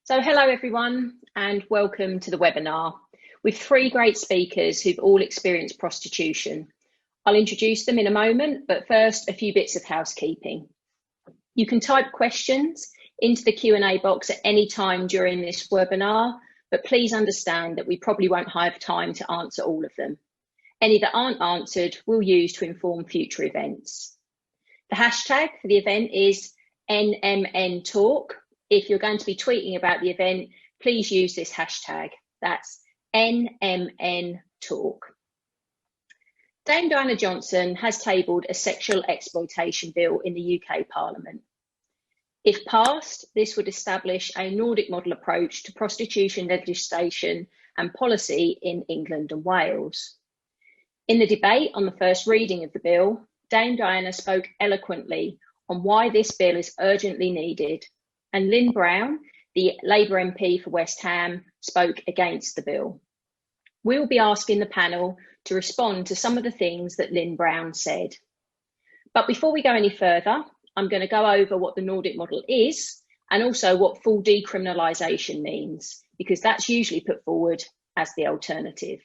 So hello everyone and welcome to the webinar with three great speakers who've all experienced prostitution. I'll introduce them in a moment, but first a few bits of housekeeping. You can type questions into the Q&A box at any time during this webinar, but please understand that we probably won't have time to answer all of them. Any that aren't answered we'll use to inform future events. The hashtag for the event is NMNTalk. If you're going to be tweeting about the event, please use this hashtag. That's NMNTalk. Dame Diana Johnson has tabled a Sexual Exploitation Bill in the UK Parliament. If passed, this would establish a Nordic model approach to prostitution legislation and policy in England and Wales. In the debate on the first reading of the bill, Dame Diana spoke eloquently on why this bill is urgently needed, and Lyn Brown, the Labour MP for West Ham, spoke against the bill. We will be asking the panel to respond to some of the things that Lyn Brown said. But before we go any further, I'm going to go over what the Nordic model is and also what full decriminalisation means, because that's usually put forward as the alternative.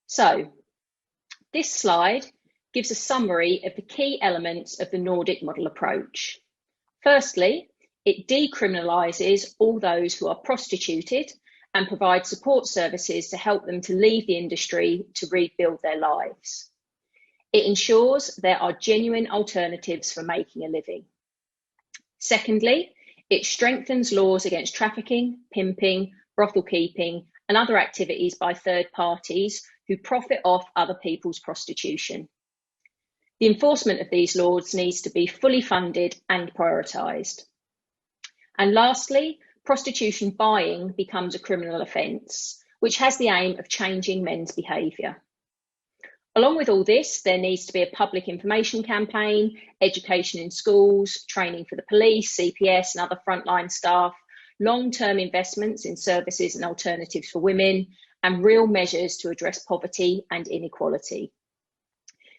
So, this slide gives a summary of the key elements of the Nordic model approach. Firstly, it decriminalises all those who are prostituted and provides support services to help them to leave the industry to rebuild their lives. It ensures there are genuine alternatives for making a living. Secondly, it strengthens laws against trafficking, pimping, brothel keeping, and other activities by third parties who profit off other people's prostitution. The enforcement of these laws needs to be fully funded and prioritised. And lastly, prostitution buying becomes a criminal offence, which has the aim of changing men's behaviour. Along with all this, there needs to be a public information campaign, education in schools, training for the police, CPS and other frontline staff, long-term investments in services and alternatives for women, and real measures to address poverty and inequality.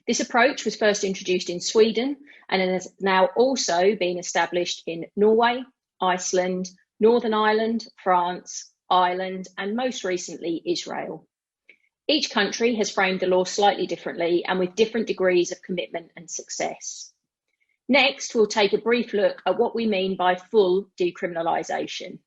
This approach was first introduced in Sweden and has now also been established in Norway, Iceland, Northern Ireland, France, Ireland, and most recently Israel. Each country has framed the law slightly differently and with different degrees of commitment and success. Next, we'll take a brief look at what we mean by full decriminalisation.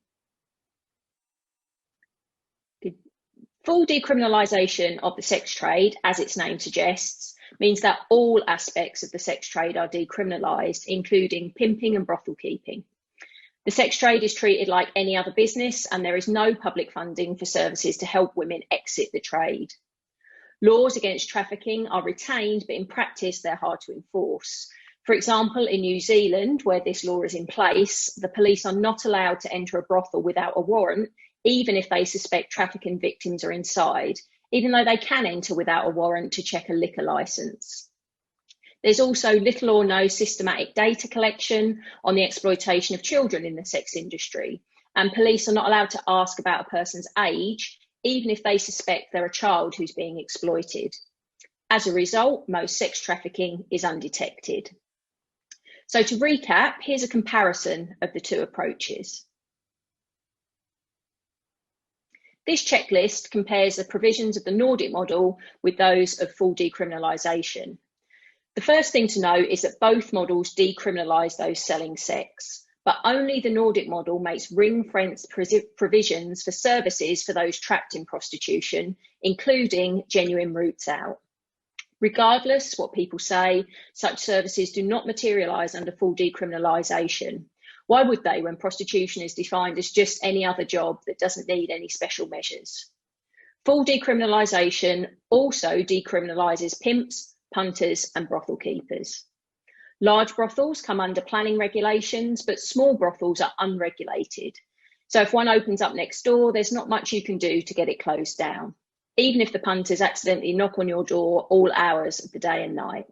Full decriminalisation of the sex trade, as its name suggests, means that all aspects of the sex trade are decriminalised, including pimping and brothel keeping. The sex trade is treated like any other business and there is no public funding for services to help women exit the trade. Laws against trafficking are retained, but in practice they're hard to enforce. For example, in New Zealand, where this law is in place, the police are not allowed to enter a brothel without a warrant, even if they suspect trafficking victims are inside, even though they can enter without a warrant to check a liquor licence. There's also little or no systematic data collection on the exploitation of children in the sex industry, and police are not allowed to ask about a person's age, even if they suspect they're a child who's being exploited. As a result, most sex trafficking is undetected. So to recap, here's a comparison of the two approaches. This checklist compares the provisions of the Nordic model with those of full decriminalisation. The first thing to know is that both models decriminalise those selling sex, but only the Nordic model makes ring-fenced provisions for services for those trapped in prostitution, including genuine routes out. Regardless what people say, such services do not materialise under full decriminalisation. Why would they when prostitution is defined as just any other job that doesn't need any special measures? Full decriminalisation also decriminalises pimps, punters and brothel keepers. Large brothels come under planning regulations, but small brothels are unregulated. So if one opens up next door, there's not much you can do to get it closed down, even if the punters accidentally knock on your door all hours of the day and night.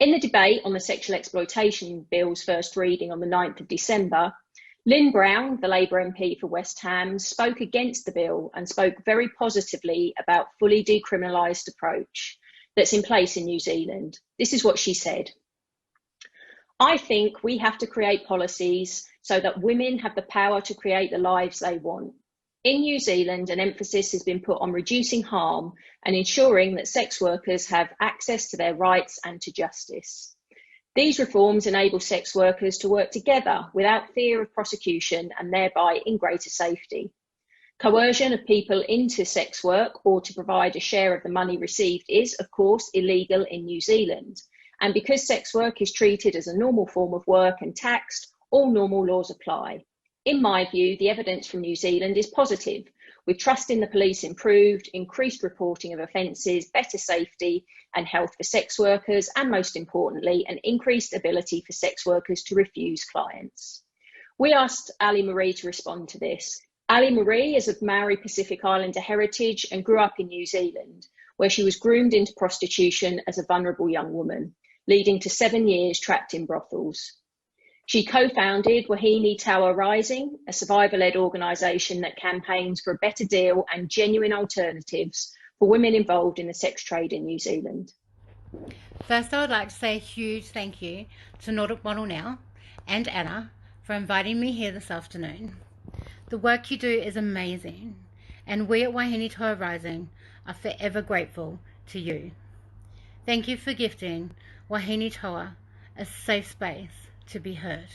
In the debate on the Sexual Exploitation Bill's first reading on the 9th of December, Lyn Brown, the Labour MP for West Ham, spoke against the bill and spoke very positively about fully decriminalised approach that's in place in New Zealand. This is what she said. I think we have to create policies so that women have the power to create the lives they want. In New Zealand, an emphasis has been put on reducing harm and ensuring that sex workers have access to their rights and to justice. These reforms enable sex workers to work together without fear of prosecution and thereby in greater safety. Coercion of people into sex work or to provide a share of the money received is, of course, illegal in New Zealand. And because sex work is treated as a normal form of work and taxed, all normal laws apply. In my view, the evidence from New Zealand is positive, with trust in the police improved, increased reporting of offences, better safety and health for sex workers, and most importantly, an increased ability for sex workers to refuse clients. We asked Ali Marie to respond to this. Ali Marie is of Maori Pacific Islander heritage and grew up in New Zealand, where she was groomed into prostitution as a vulnerable young woman, leading to 7 years trapped in brothels. She co-founded Wahine Taua Rising, a survivor-led organisation that campaigns for a better deal and genuine alternatives for women involved in the sex trade in New Zealand. First, I would like to say a huge thank you to Nordic Model Now and Anna for inviting me here this afternoon. The work you do is amazing, and we at Wahine Taua Rising are forever grateful to you. Thank you for gifting Wahine Taua a safe space to be heard.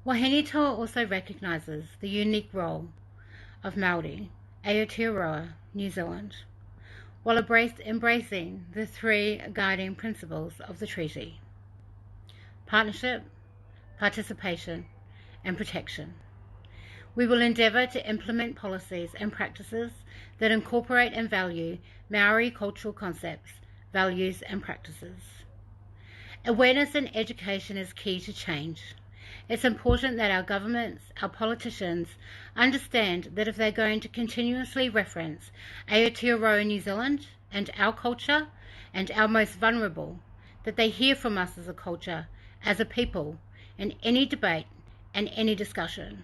Wahine Taua also recognises the unique role of Māori, Aotearoa, New Zealand, while embracing the 3 guiding principles of the treaty: partnership, participation and protection. We will endeavour to implement policies and practices that incorporate and value Maori cultural concepts, values and practices. Awareness and education is key to change. It's important that our governments, our politicians, understand that if they're going to continuously reference Aotearoa New Zealand and our culture and our most vulnerable, that they hear from us as a culture, as a people, in any debate and any discussion.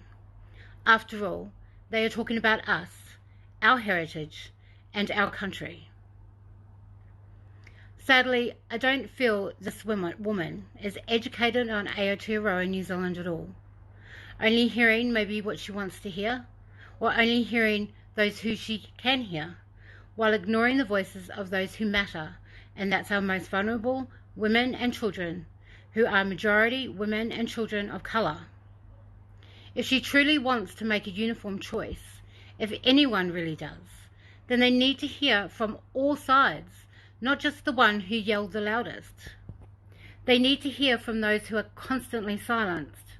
After all, they are talking about us, our heritage, and our country. Sadly, I don't feel this woman is educated on Aotearoa New Zealand at all, only hearing maybe what she wants to hear, or only hearing those who she can hear, while ignoring the voices of those who matter, and that's our most vulnerable women and children, who are majority women and children of colour. If she truly wants to make a uniform choice, if anyone really does, then they need to hear from all sides, not just the one who yelled the loudest. They need to hear from those who are constantly silenced,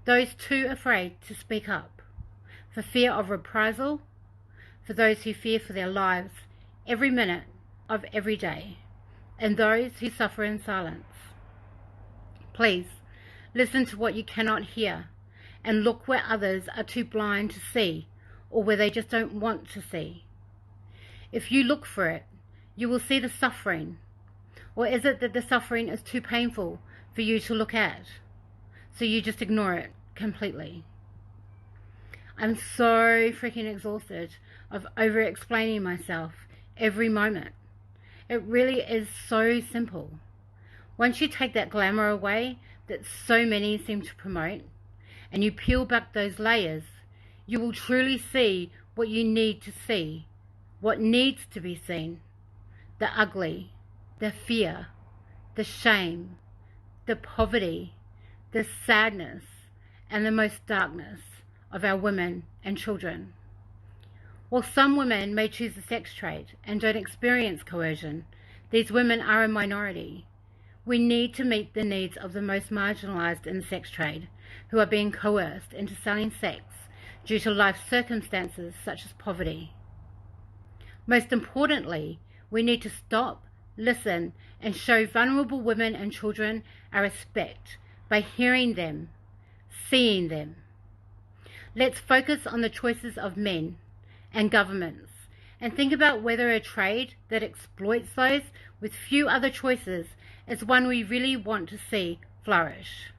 those too afraid to speak up, for fear of reprisal, for those who fear for their lives every minute of every day, and those who suffer in silence. Please, listen to what you cannot hear, and look where others are too blind to see, or where they just don't want to see. If you look for it, you will see the suffering. Or is it that the suffering is too painful for you to look at, so you just ignore it completely? I'm so freaking exhausted of over-explaining myself every moment. It really is so simple. Once you take that glamour away that so many seem to promote, and you peel back those layers, you will truly see what you need to see, what needs to be seen: the ugly, the fear, the shame, the poverty, the sadness, and the most darkness of our women and children. While some women may choose the sex trade and don't experience coercion, these women are a minority. We need to meet the needs of the most marginalised in the sex trade, who are being coerced into selling sex due to life circumstances such as poverty. Most importantly, we need to stop, listen, and show vulnerable women and children our respect by hearing them, seeing them. Let's focus on the choices of men and governments, and think about whether a trade that exploits those with few other choices is one we really want to see flourish.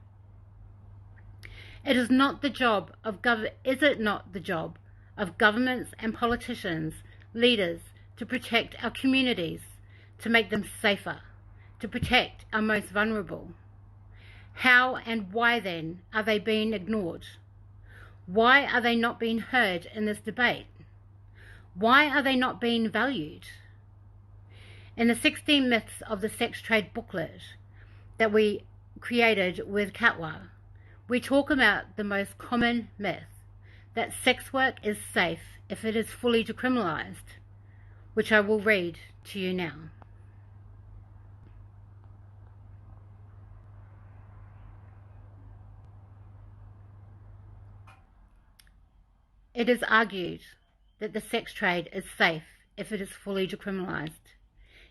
Is it not the job of governments and politicians, leaders, to protect our communities, to make them safer, to protect our most vulnerable. How and why then are they being ignored? Why are they not being heard in this debate? Why are they not being valued? In the 16 Myths of the Sex Trade booklet that we created with Katwa, we talk about the most common myth, that sex work is safe if it is fully decriminalized, which I will read to you now. It is argued that the sex trade is safe if it is fully decriminalized,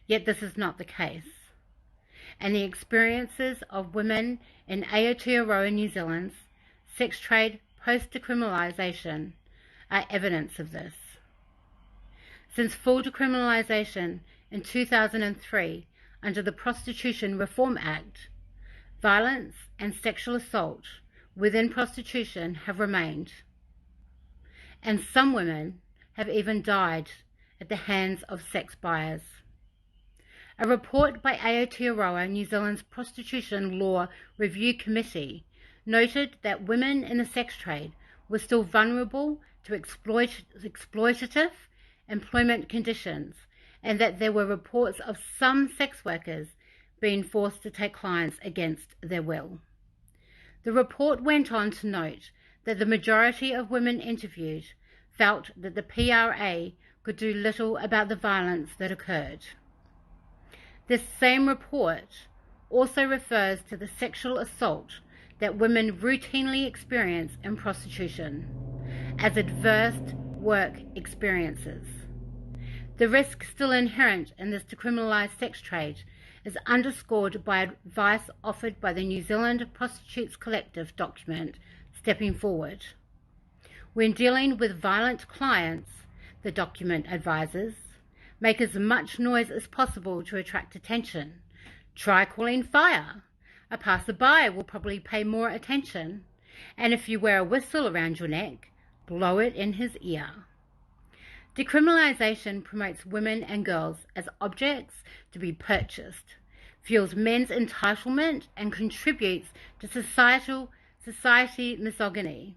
yet this is not the case. And the experiences of women in Aotearoa, New Zealand's sex trade post-decriminalization are evidence of this. Since full decriminalization in 2003 under the Prostitution Reform Act, violence and sexual assault within prostitution have remained, and some women have even died at the hands of sex buyers. A report by Aotearoa, New Zealand's Prostitution Law Review Committee, noted that women in the sex trade were still vulnerable to exploitative employment conditions, and that there were reports of some sex workers being forced to take clients against their will. The report went on to note that the majority of women interviewed felt that the PRA could do little about the violence that occurred. This same report also refers to the sexual assault that women routinely experience in prostitution as adverse work experiences. The risk still inherent in this decriminalised sex trade is underscored by advice offered by the New Zealand Prostitutes Collective document, Stepping Forward. When dealing with violent clients, the document advises, make as much noise as possible to attract attention. Try calling fire. A passerby will probably pay more attention. And if you wear a whistle around your neck, blow it in his ear. Decriminalization promotes women and girls as objects to be purchased, fuels men's entitlement, and contributes to society misogyny.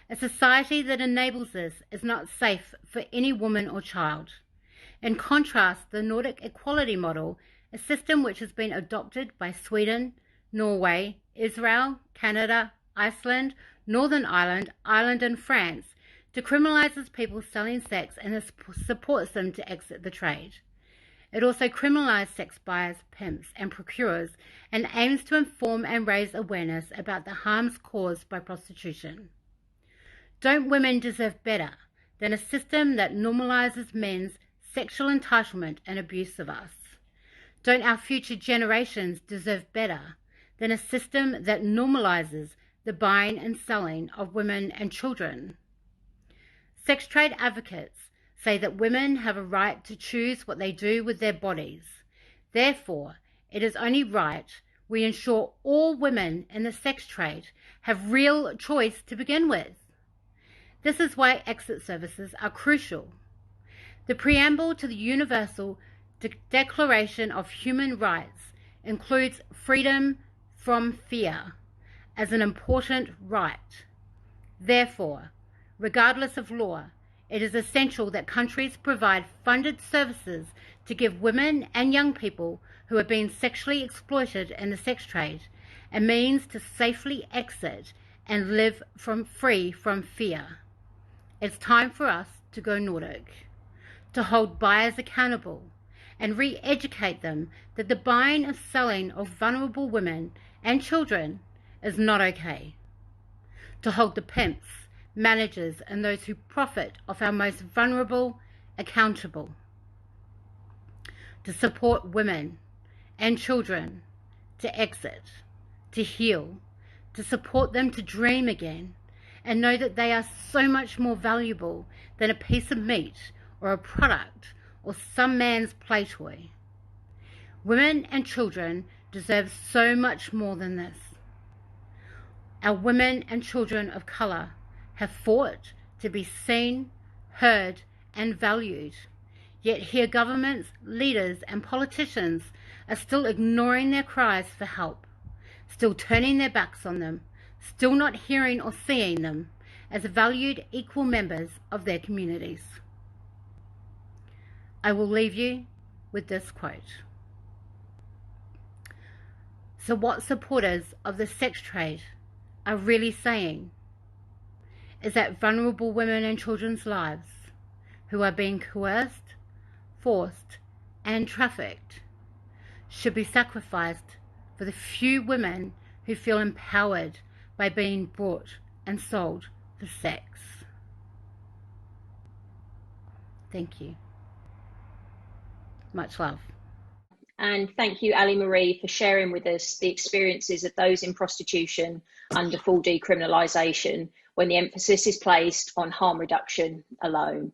A society that enables this is not safe for any woman or child. In contrast, the Nordic equality model, a system which has been adopted by Sweden, Norway, Israel, Canada, Iceland, Northern Ireland, Ireland and France, decriminalizes people selling sex and supports them to exit the trade. It also criminalizes sex buyers, pimps and procurers, and aims to inform and raise awareness about the harms caused by prostitution. Don't women deserve better than a system that normalizes men's sexual entitlement and abuse of us? Don't our future generations deserve better than a system that normalizes the buying and selling of women and children? Sex trade advocates say that women have a right to choose what they do with their bodies. Therefore, it is only right we ensure all women in the sex trade have real choice to begin with. This is why exit services are crucial. The preamble to the Universal Declaration of Human Rights includes freedom from fear as an important right. Therefore, regardless of law, it is essential that countries provide funded services to give women and young people who are being sexually exploited in the sex trade a means to safely exit and live free from fear. It's time for us to go Nordic, to hold buyers accountable and re-educate them that the buying and selling of vulnerable women and children is not okay. To hold the pimps, managers and those who profit off our most vulnerable accountable. To support women and children to exit, to heal, to support them to dream again and know that they are so much more valuable than a piece of meat or a product or some man's play toy. Women and children deserve so much more than this. Our women and children of colour have fought to be seen, heard and valued, Yet here governments, leaders and politicians are still ignoring their cries for help, still turning their backs on them, still not hearing or seeing them as valued equal members of their communities. I will leave you with this quote. So what supporters of the sex trade are really saying is that vulnerable women and children's lives who are being coerced, forced and trafficked should be sacrificed for the few women who feel empowered by being bought and sold for sex. Thank you. Much love. And thank you, Ali Marie, for sharing with us the experiences of those in prostitution under full decriminalisation, when the emphasis is placed on harm reduction alone.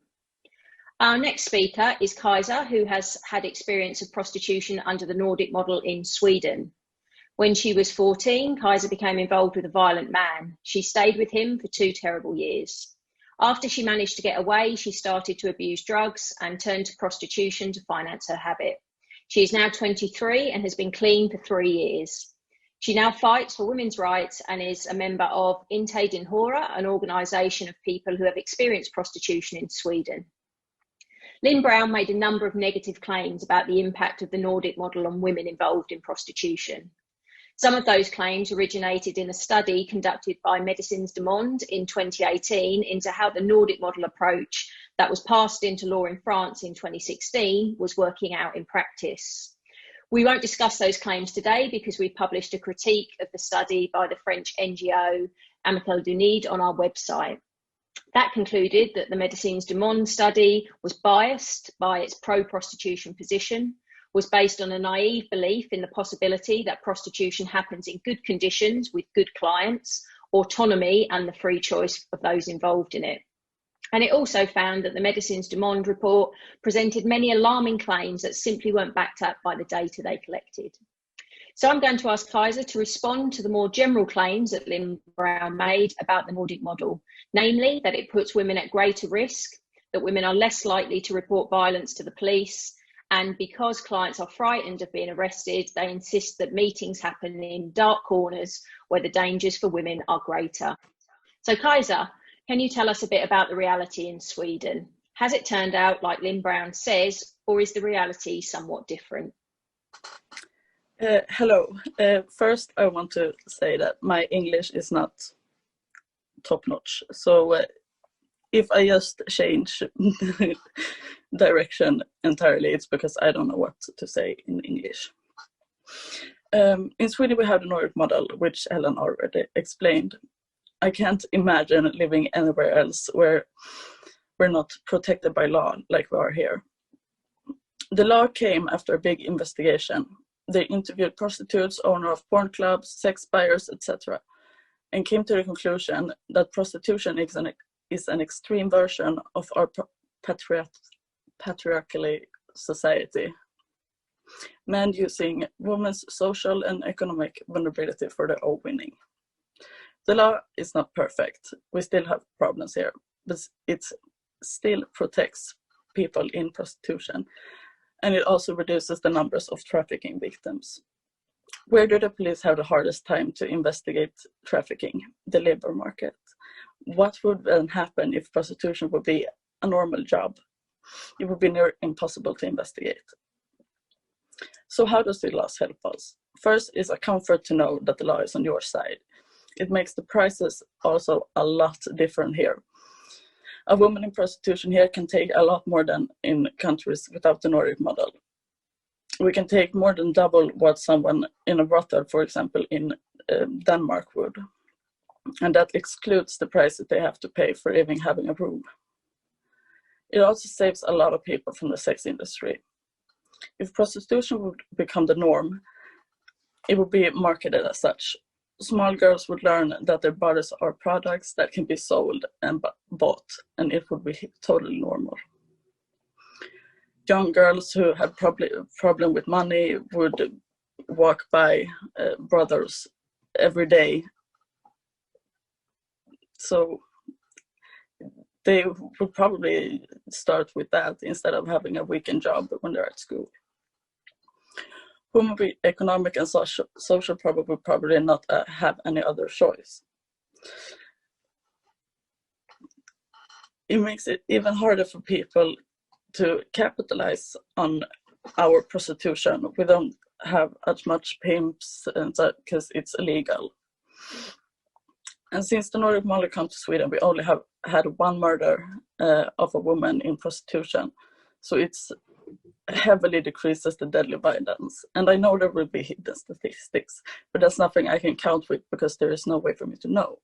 Our next speaker is Kajsa, who has had experience of prostitution under the Nordic model in Sweden. When she was 14, Kajsa became involved with a violent man. She stayed with him for 2 terrible years. After she managed to get away, she started to abuse drugs and turned to prostitution to finance her habit. She is now 23 and has been clean for 3 years. She now fights for women's rights and is a member of Inte din Hora, an organisation of people who have experienced prostitution in Sweden. Lyn Brown made a number of negative claims about the impact of the Nordic model on women involved in prostitution. Some of those claims originated in a study conducted by Médecins du Monde in 2018 into how the Nordic model approach that was passed into law in France in 2016 was working out in practice. We won't discuss those claims today because we've published a critique of the study by the French NGO Amicale du Nid on our website. That concluded that the Médecins du Monde study was biased by its pro-prostitution position, was based on a naive belief in the possibility that prostitution happens in good conditions with good clients, autonomy and the free choice of those involved in it. And it also found that the Médecins du Monde report presented many alarming claims that simply weren't backed up by the data they collected. So I'm going to ask Kajsa to respond to the more general claims that Lyn Brown made about the Nordic model, namely that it puts women at greater risk, that women are less likely to report violence to the police, and because clients are frightened of being arrested, they insist that meetings happen in dark corners where the dangers for women are greater. So Kajsa, can you tell us a bit about the reality in Sweden? Has it turned out like Lyn Brown says, or is the reality somewhat different? Hello. First, I want to say that my English is not top-notch. So if I just change direction entirely, it's because I don't know what to say in English. In Sweden, we have the Nordic model, which Ellen already explained. I can't imagine living anywhere else where we're not protected by law like we are here. The law came after a big investigation. They interviewed prostitutes, owners of porn clubs, sex buyers, etc., and came to the conclusion that prostitution is an extreme version of our patriarchal society. Men using women's social and economic vulnerability for their own winning. The law is not perfect. We still have problems here, but it still protects people in prostitution, and it also reduces the numbers of trafficking victims. Where do the police have the hardest time to investigate trafficking? The labor market. What would then happen if prostitution would be a normal job? It would be near impossible to investigate. So how does the laws help us? First, it's a comfort to know that the law is on your side. It makes the prices also a lot different here. A woman in prostitution here can take a lot more than in countries without the Nordic model. We can take more than double what someone in a brothel, for example, in Denmark would. And that excludes the price that they have to pay for even having a room. It also saves a lot of people from the sex industry. If prostitution would become the norm, it would be marketed as such. Small girls would learn that their bodies are products that can be sold and bought, and it would be totally normal. Young girls who had problem with money would walk by brothels every day. So they would probably start with that instead of having a weekend job when they're at school. Who will be economic and social probably not have any other choice. It makes it even harder for people to capitalize on our prostitution. We don't have as much pimps and because it's illegal. And since the Nordic model came to Sweden, we only have had one murder of a woman in prostitution. So it's heavily decreases the deadly violence. And I know there will be hidden statistics, but that's nothing I can count with because there is no way for me to know.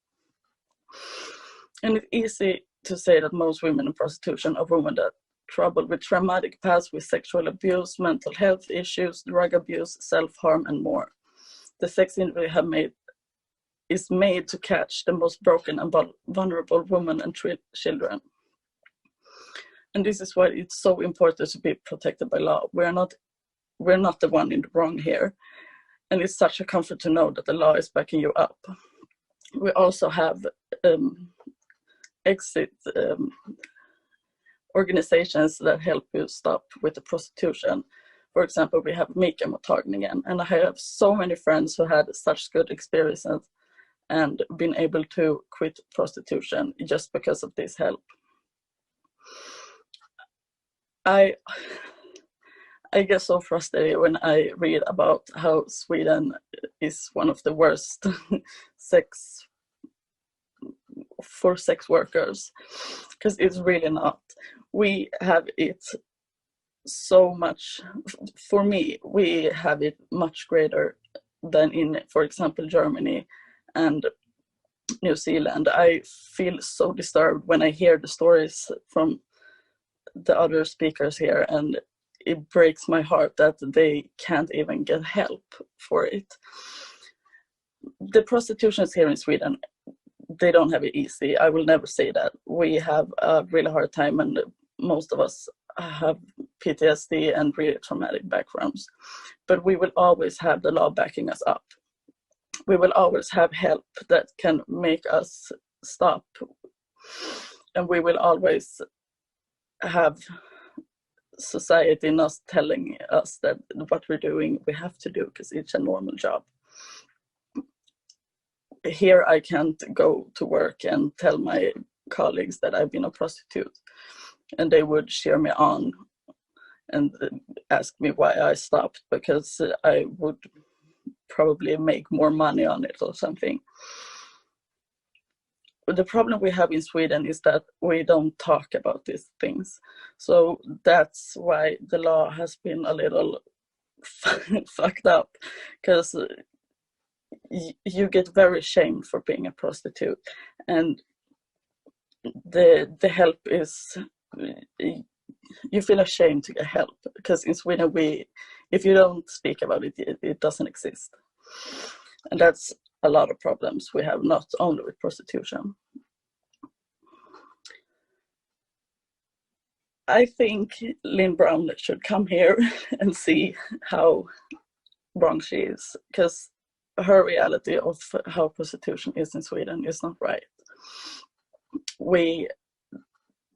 And it's easy to say that most women in prostitution are women that troubled with traumatic past with sexual abuse, mental health issues, drug abuse, self-harm, and more. The sex industry is made to catch the most broken and vulnerable women and children. And this is why it's so important to be protected by law. We're not the one in the wrong here. And it's such a comfort to know that the law is backing you up. We also have exit organizations that help you stop with the prostitution. For example, we have Mika-mottagningen, and I have so many friends who had such good experiences and been able to quit prostitution just because of this help. I get so frustrated when I read about how Sweden is one of the worst sex workers, because it's really not. We have it so much, for me, we have it much greater than in, for example, Germany and New Zealand. I feel so disturbed when I hear the stories from the other speakers here, and it breaks my heart that they can't even get help for it. The prostitutions here in Sweden, they don't have it easy. I will never say that. We have a really hard time, and most of us have PTSD and really traumatic backgrounds. But we will always have the law backing us up. We will always have help that can make us stop. And we will always have society not telling us that what we're doing we have to do because it's a normal job. Here I can't go to work and tell my colleagues that I've been a prostitute, and they would cheer me on and ask me why I stopped, because I would probably make more money on it or something. The problem we have in Sweden is that we don't talk about these things. So that's why the law has been a little fucked up, because you get very shamed for being a prostitute, and the help is, you feel ashamed to get help, because in Sweden if you don't speak about it, it doesn't exist. And that's a lot of problems we have, not only with prostitution. I think Lyn Brown should come here and see how wrong she is, because her reality of how prostitution is in Sweden is not right. We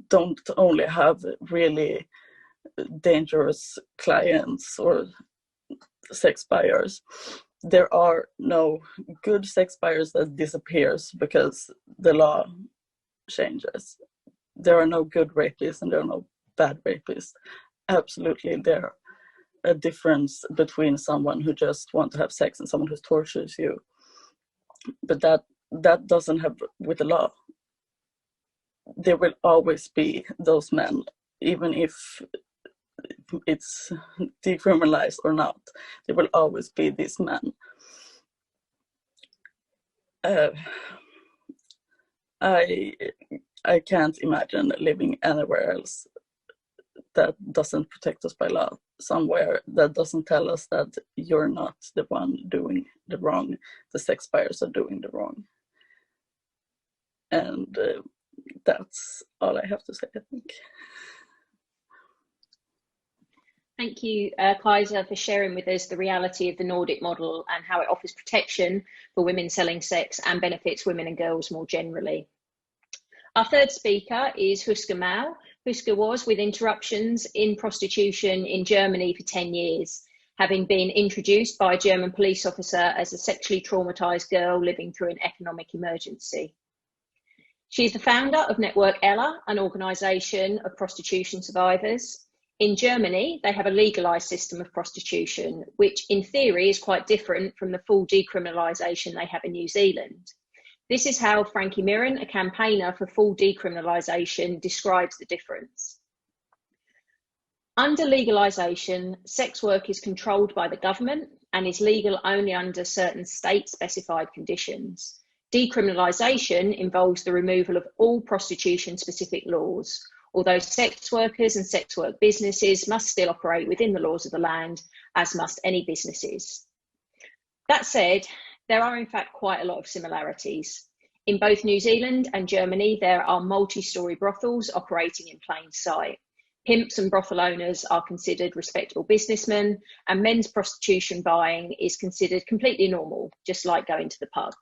don't only have really dangerous clients or sex buyers. There are no good sex buyers that disappears because the law changes. There are no good rapists and there are no bad rapists. Absolutely, there a difference between someone who just wants to have sex and someone who tortures you. But that doesn't have with the law. There will always be those men, even if it's decriminalized or not. There will always be these men. I can't imagine living anywhere else that doesn't protect us by law, somewhere that doesn't tell us that you're not the one doing the wrong, the sex buyers are doing the wrong. And that's all I have to say, I think. Thank you, Kaiser, for sharing with us the reality of the Nordic model and how it offers protection for women selling sex and benefits women and girls more generally. Our third speaker is Huska Mau. Huska was, with interruptions, in prostitution in Germany for 10 years, having been introduced by a German police officer as a sexually traumatized girl living through an economic emergency. She is the founder of Network Ella, an organisation of prostitution survivors. In Germany, they have a legalised system of prostitution, which in theory is quite different from the full decriminalisation they have in New Zealand. This is how Frankie Mirren, a campaigner for full decriminalisation, describes the difference. Under legalisation, sex work is controlled by the government and is legal only under certain state-specified conditions. Decriminalisation involves the removal of all prostitution-specific laws, although sex workers and sex work businesses must still operate within the laws of the land, as must any businesses. That said, there are in fact quite a lot of similarities. In both New Zealand and Germany, there are multi-storey brothels operating in plain sight. Pimps and brothel owners are considered respectable businessmen, and men's prostitution buying is considered completely normal, just like going to the pub.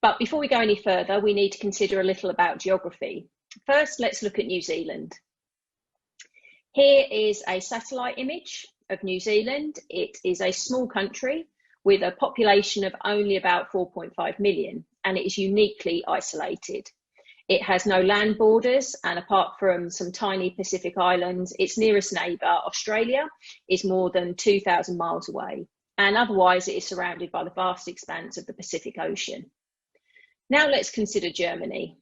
But before we go any further, we need to consider a little about geography. First, let's look at New Zealand. Here is a satellite image of New Zealand. It is a small country with a population of only about 4.5 million, and it is uniquely isolated. It has no land borders, and apart from some tiny Pacific islands, its nearest neighbour, Australia, is more than 2,000 miles away, and otherwise it is surrounded by the vast expanse of the Pacific Ocean. Now let's consider Germany.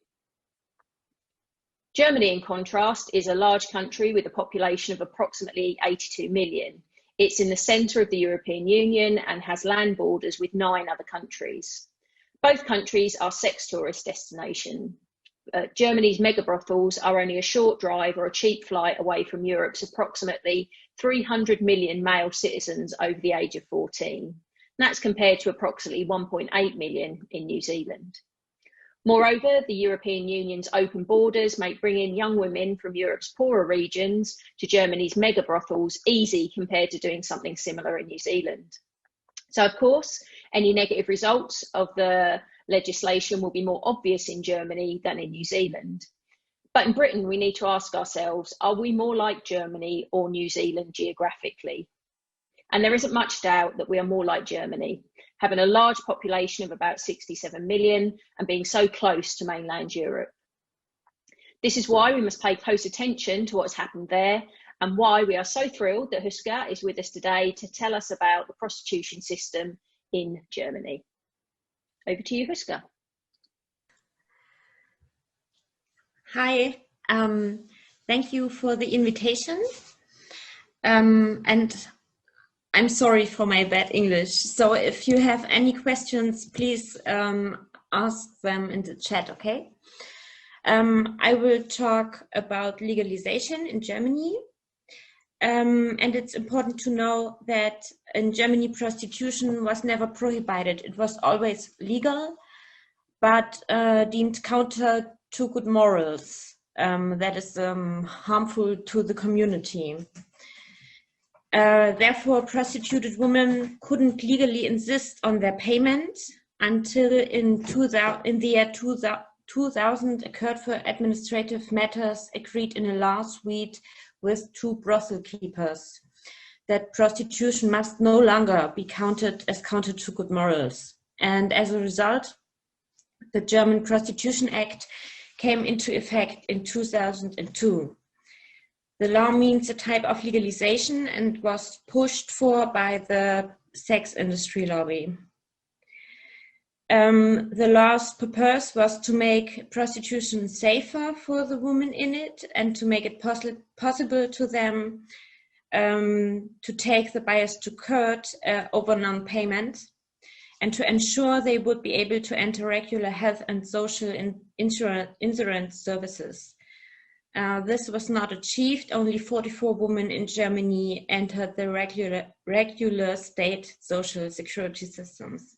Germany, in contrast, is a large country with a population of approximately 82 million. It's in the centre of the European Union and has land borders with 9 other countries. Both countries are sex tourist destinations. Germany's mega brothels are only a short drive or a cheap flight away from Europe's approximately 300 million male citizens over the age of 14. That's compared to approximately 1.8 million in New Zealand. Moreover, the European Union's open borders make bringing young women from Europe's poorer regions to Germany's mega brothels easy compared to doing something similar in New Zealand. So, of course, any negative results of the legislation will be more obvious in Germany than in New Zealand. But in Britain, we need to ask ourselves, are we more like Germany or New Zealand geographically? And there isn't much doubt that we are more like Germany, having a large population of about 67 million and being so close to mainland Europe. This is why we must pay close attention to what's happened there, and why we are so thrilled that Huska is with us today to tell us about the prostitution system in Germany. Over to you, Huska. Hi, thank you for the invitation. And I'm sorry for my bad English. So if you have any questions, please ask them in the chat, okay? I will talk about legalization in Germany. And it's important to know that in Germany, prostitution was never prohibited. It was always legal, but deemed counter to good morals. That is harmful to the community. Therefore, prostituted women couldn't legally insist on their payment until in the year 2000 a court for administrative matters agreed in a lawsuit with 2 brothel keepers that prostitution must no longer be counted as counter to good morals. And as a result, the German Prostitution Act came into effect in 2002. The law means a type of legalization and was pushed for by the sex industry lobby. The law's purpose was to make prostitution safer for the women in it and to make it possible to them to take the buyers to court over non-payment and to ensure they would be able to enter regular health and social insurance services. This was not achieved. Only 44 women in Germany entered the regular state social security systems.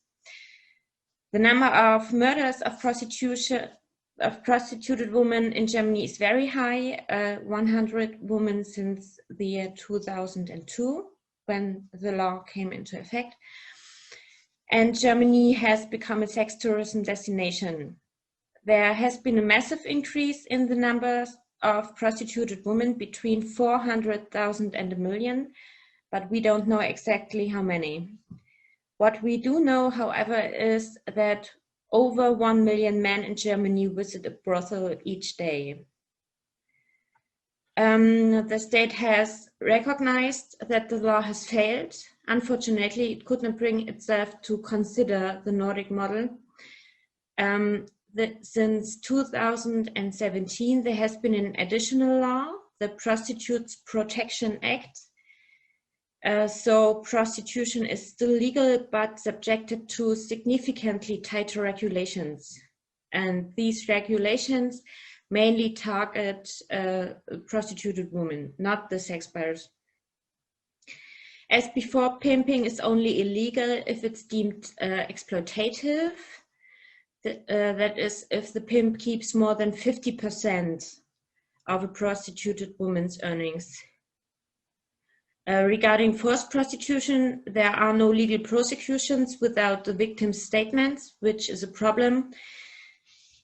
The number of murders of prostituted women in Germany is very high, 100 women since the year 2002, when the law came into effect. And Germany has become a sex tourism destination. There has been a massive increase in the numbers of prostituted women, between 400,000 and 1 million, but we don't know exactly how many. What we do know, however, is that over 1 million men in Germany visit a brothel each day. The state has recognized that the law has failed. Unfortunately, it could not bring itself to consider the Nordic model. Since 2017, there has been an additional law, the Prostitutes Protection Act. So prostitution is still legal, but subjected to significantly tighter regulations. And these regulations mainly target prostituted women, not the sex buyers. As before, pimping is only illegal if it's deemed exploitative. That is, if the pimp keeps more than 50% of a prostituted woman's earnings. Regarding forced prostitution, there are no legal prosecutions without the victim's statements, which is a problem.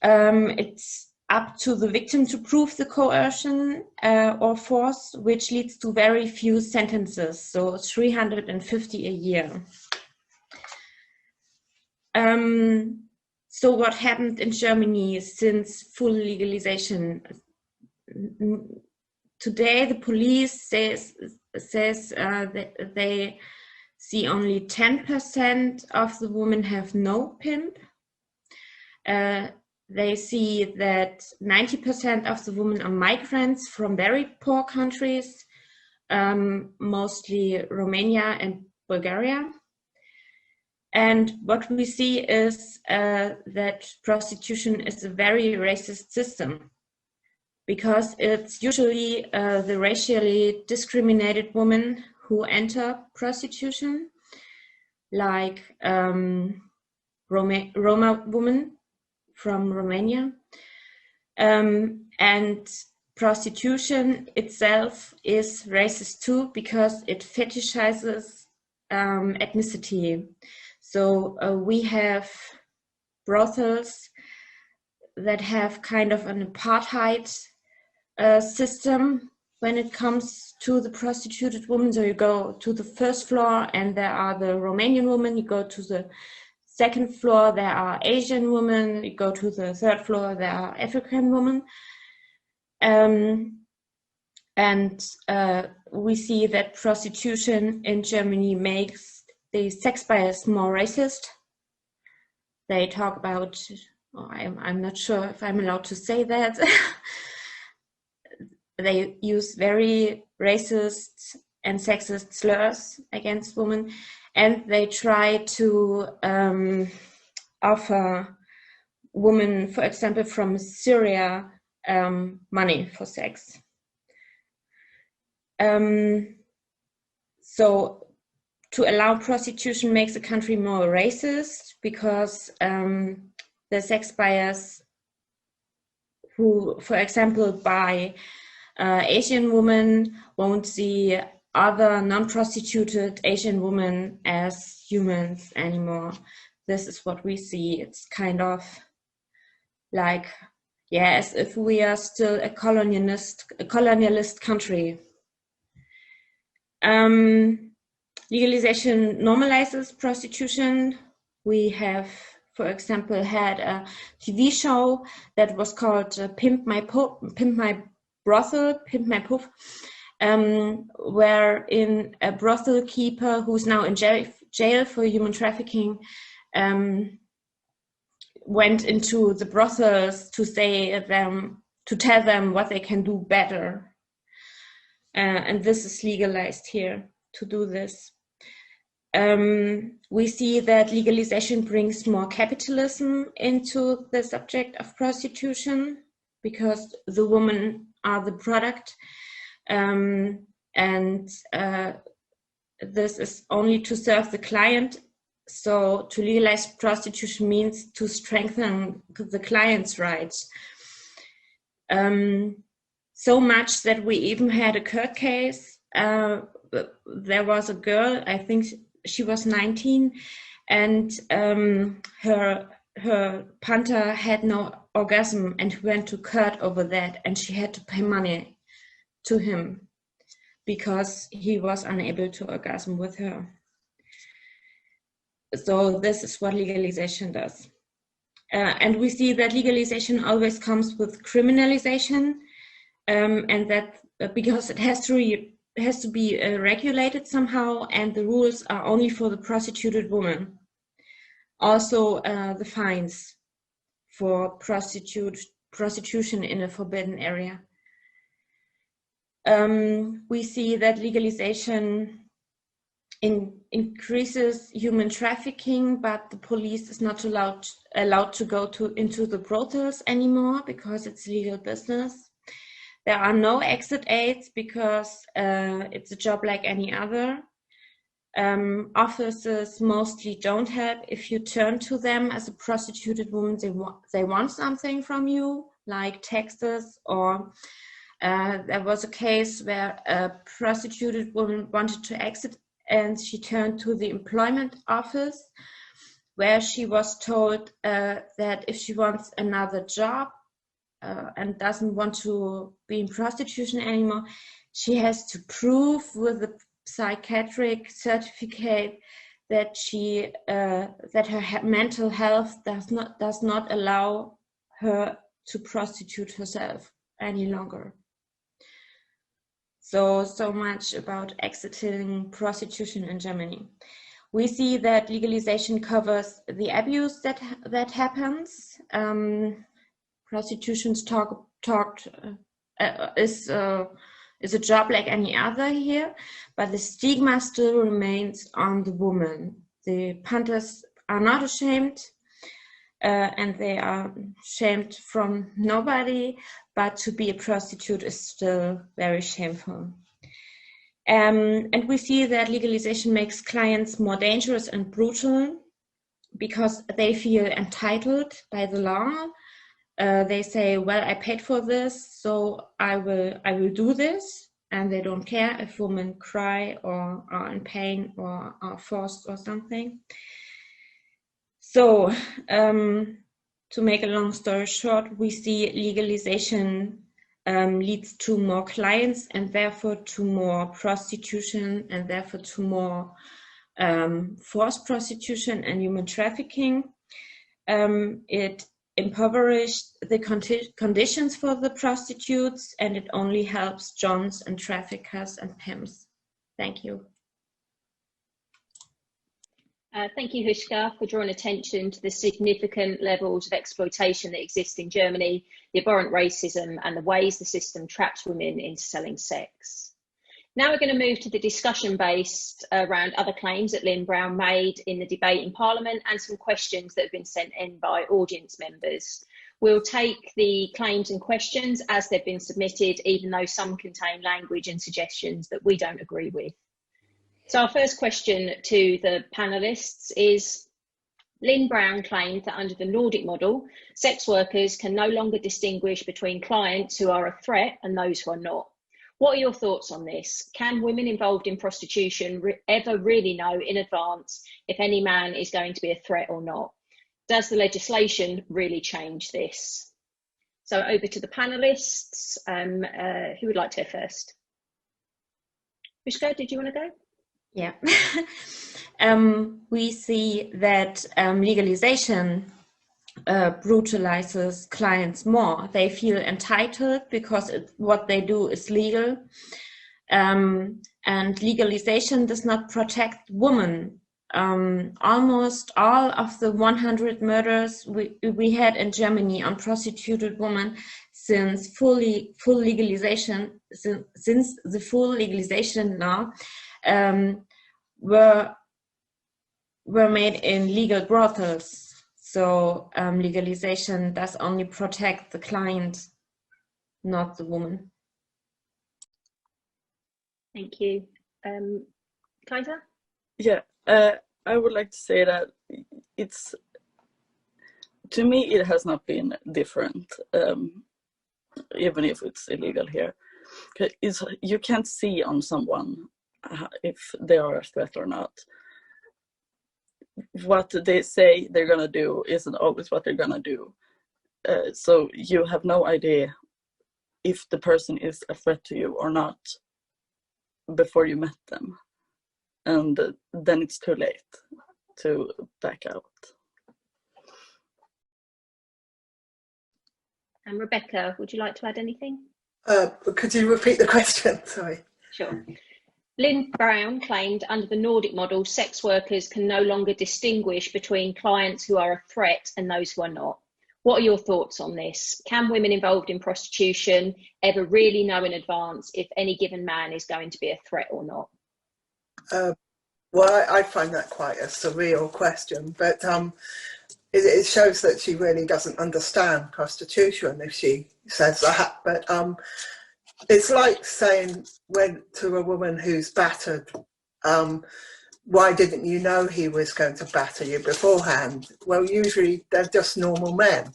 It's up to the victim to prove the coercion or force, which leads to very few sentences, so 350 a year. So what happened in Germany since full legalization? Today, the police says that they see only 10% of the women have no pimp. They see that 90% of the women are migrants from very poor countries, mostly Romania and Bulgaria. And what we see is that prostitution is a very racist system, because it's usually the racially discriminated women who enter prostitution, like Roma women from Romania. And prostitution itself is racist too, because it fetishizes ethnicity. So we have brothels that have kind of an apartheid system when it comes to the prostituted women. So you go to the first floor and there are the Romanian women, you go to the second floor, there are Asian women, you go to the third floor, there are African women. And we see that prostitution in Germany makes the sex buyers more racist. They talk about, I'm not sure if I'm allowed to say that. They use very racist and sexist slurs against women, and they try to offer women, for example, from Syria, money for sex. So to allow prostitution makes a country more racist, because the sex buyers who, for example, buy Asian women won't see other non-prostituted Asian women as humans anymore. This is what we see. It's kind of like, yeah, as if we are still a colonialist country. Legalization normalizes prostitution. We have, for example, had a TV show that was called Pimp My Brothel, Pimp My Puff, wherein a brothel keeper who's now in jail for human trafficking went into the brothels to tell them what they can do better. And this is legalized here to do this. We see that legalization brings more capitalism into the subject of prostitution, because the women are the product, and this is only to serve the client. So to legalize prostitution means to strengthen the client's rights. So much that we even had a court case. There was a girl, I think she was 19, and her her punter had no orgasm and went to court over that, and she had to pay money to him because he was unable to orgasm with her. So this is what legalization does. And we see that legalization always comes with criminalization, and that because it has to be regulated somehow, and the rules are only for the prostituted woman. Also, the fines for prostitution in a forbidden area. We see that legalization increases human trafficking, but the police is not allowed to go into the brothels anymore because it's legal business. There are no exit aids because it's a job like any other. Officers mostly don't help. If you turn to them as a prostituted woman, they want something from you, like taxes, or there was a case where a prostituted woman wanted to exit and she turned to the employment office, where she was told that if she wants another job and doesn't want to be in prostitution anymore, she has to prove with a psychiatric certificate that that her mental health does not allow her to prostitute herself any longer. So much about exiting prostitution in Germany. We see that legalization covers the abuse that happens. Prostitution is a job like any other here, but the stigma still remains on the woman. The punters are not ashamed, and they are shamed from nobody, but to be a prostitute is still very shameful. And we see that legalization makes clients more dangerous and brutal because they feel entitled by the law. They say, well, I paid for this, so I will do this. And they don't care if women cry or are in pain or are forced or something. So to make a long story short, we see legalization leads to more clients and therefore to more prostitution and therefore to more forced prostitution and human trafficking. It impoverished the conditions for the prostitutes, and it only helps Johns and traffickers and pimps. Thank you. Thank you, Hushka, for drawing attention to the significant levels of exploitation that exist in Germany, the abhorrent racism, and the ways the system traps women into selling sex. Now we're going to move to the discussion based around other claims that Lyn Brown made in the debate in Parliament and some questions that have been sent in by audience members. We'll take the claims and questions as they've been submitted, even though some contain language and suggestions that we don't agree with. So our first question to the panelists is, Lyn Brown claimed that under the Nordic model, sex workers can no longer distinguish between clients who are a threat and those who are not. What are your thoughts on this? Can women involved in prostitution ever really know in advance if any man is going to be a threat or not? Does the legislation really change this? So over to the panelists. Who would like to go first? Hushka, did you want to go? Yeah. We see that legalization brutalizes clients more. They feel entitled because what they do is legal. And legalization does not protect women. Almost all of the 100 murders we had in Germany on prostituted women since the full legalization law were made in legal brothels. So legalization does only protect the client, not the woman. Thank you. Kaiser? Yeah, I would like to say that to me, it has not been different, even if it's illegal here. You can't see on someone if they are a threat or not. what they say they're gonna do isn't always what they're gonna do. So you have no idea if the person is a threat to you or not before you met them. And then it's too late to back out. And Rebecca, would you like to add anything? Could you repeat the question? Sorry. Sure. Lyn Brown claimed under the Nordic model, sex workers can no longer distinguish between clients who are a threat and those who are not. What are your thoughts on this? Can women involved in prostitution ever really know in advance if any given man is going to be a threat or not? Well, I find that quite a surreal question, but it shows that she really doesn't understand prostitution if she says that. But it's like saying to a woman who's battered, why didn't you know he was going to batter you beforehand? Well, usually they're just normal men.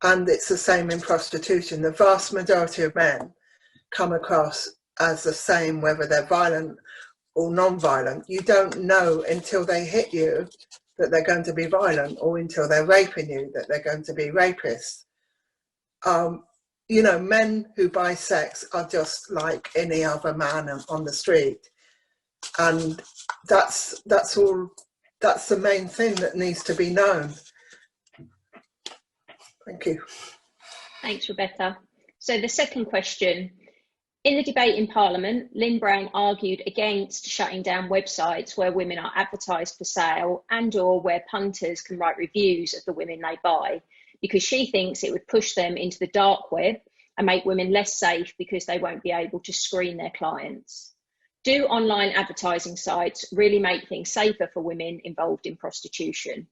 And it's the same in prostitution. The vast majority of men come across as the same, whether they're violent or non-violent. You don't know until they hit you that they're going to be violent, or until they're raping you that they're going to be rapists. You know, men who buy sex are just like any other man on the street. And that's the main thing that needs to be known. Thank you. Thanks, Rebecca. So the second question, in the debate in Parliament, Lyn Brown argued against shutting down websites where women are advertised for sale and/or where punters can write reviews of the women they buy, because she thinks it would push them into the dark web and make women less safe because they won't be able to screen their clients. Do online advertising sites really make things safer for women involved in prostitution?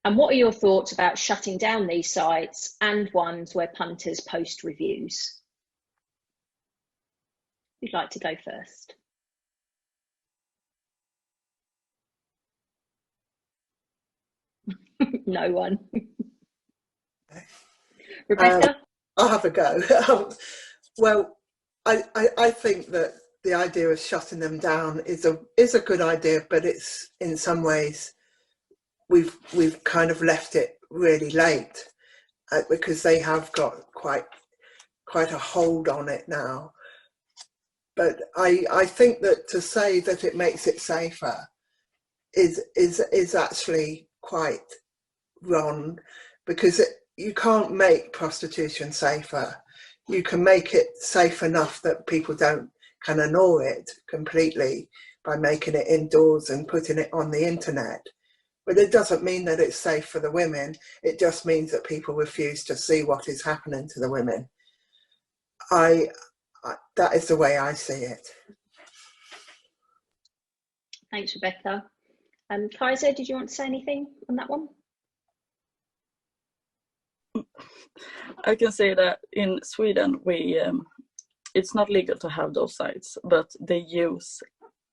And what are your thoughts about shutting down these sites and ones where punters post reviews? Who'd like to go first? No one. Rebecca? I'll have a go. Well, I think that the idea of shutting them down is a good idea, but it's in some ways we've kind of left it really late because they have got quite a hold on it now. But I think that to say that it makes it safer is actually quite wrong, because you can't make prostitution safer. You can make it safe enough that people can ignore it completely by making it indoors and putting it on the internet. But it doesn't mean that it's safe for the women. It just means that people refuse to see what is happening to the women. That is the way I see it. Thanks, Rebecca. Kaiser, did you want to say anything on that one? I can say that in Sweden, it's not legal to have those sites, but they use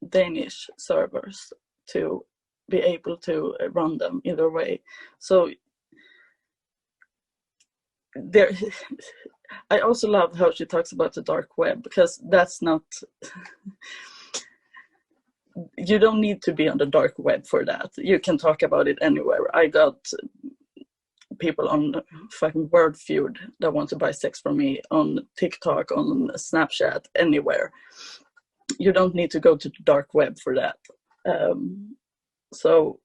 Danish servers to be able to run them either way. So there, I also love how she talks about the dark web, because that's not, you don't need to be on the dark web for that. You can talk about it anywhere. I got people on fucking Word Feud that want to buy sex from me on TikTok, on Snapchat, anywhere. You don't need to go to the dark web for that. So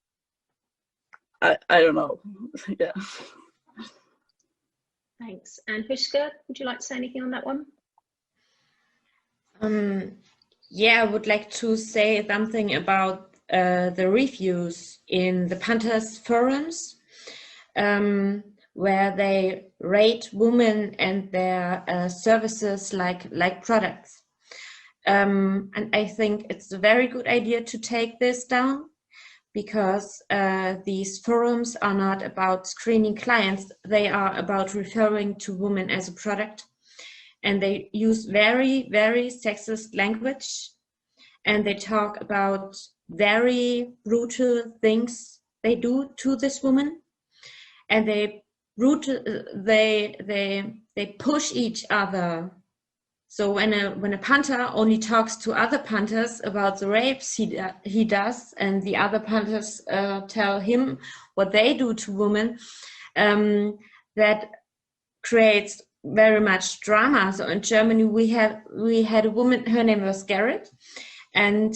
I don't know. Yeah. Thanks. And Huska, would you like to say anything on that one? Yeah, I would like to say something about the reviews in the Panthers forums, where they rate women and their services like products. And I think it's a very good idea to take this down, because these forums are not about screening clients. They are about referring to women as a product. And they use very, very sexist language. And they talk about very brutal things they do to this woman. And they push each other So when a punter only talks to other punters about the rapes he does, and the other punters tell him what they do to women, that creates very much drama. So in Germany, we had a woman. Her name was Garrett, and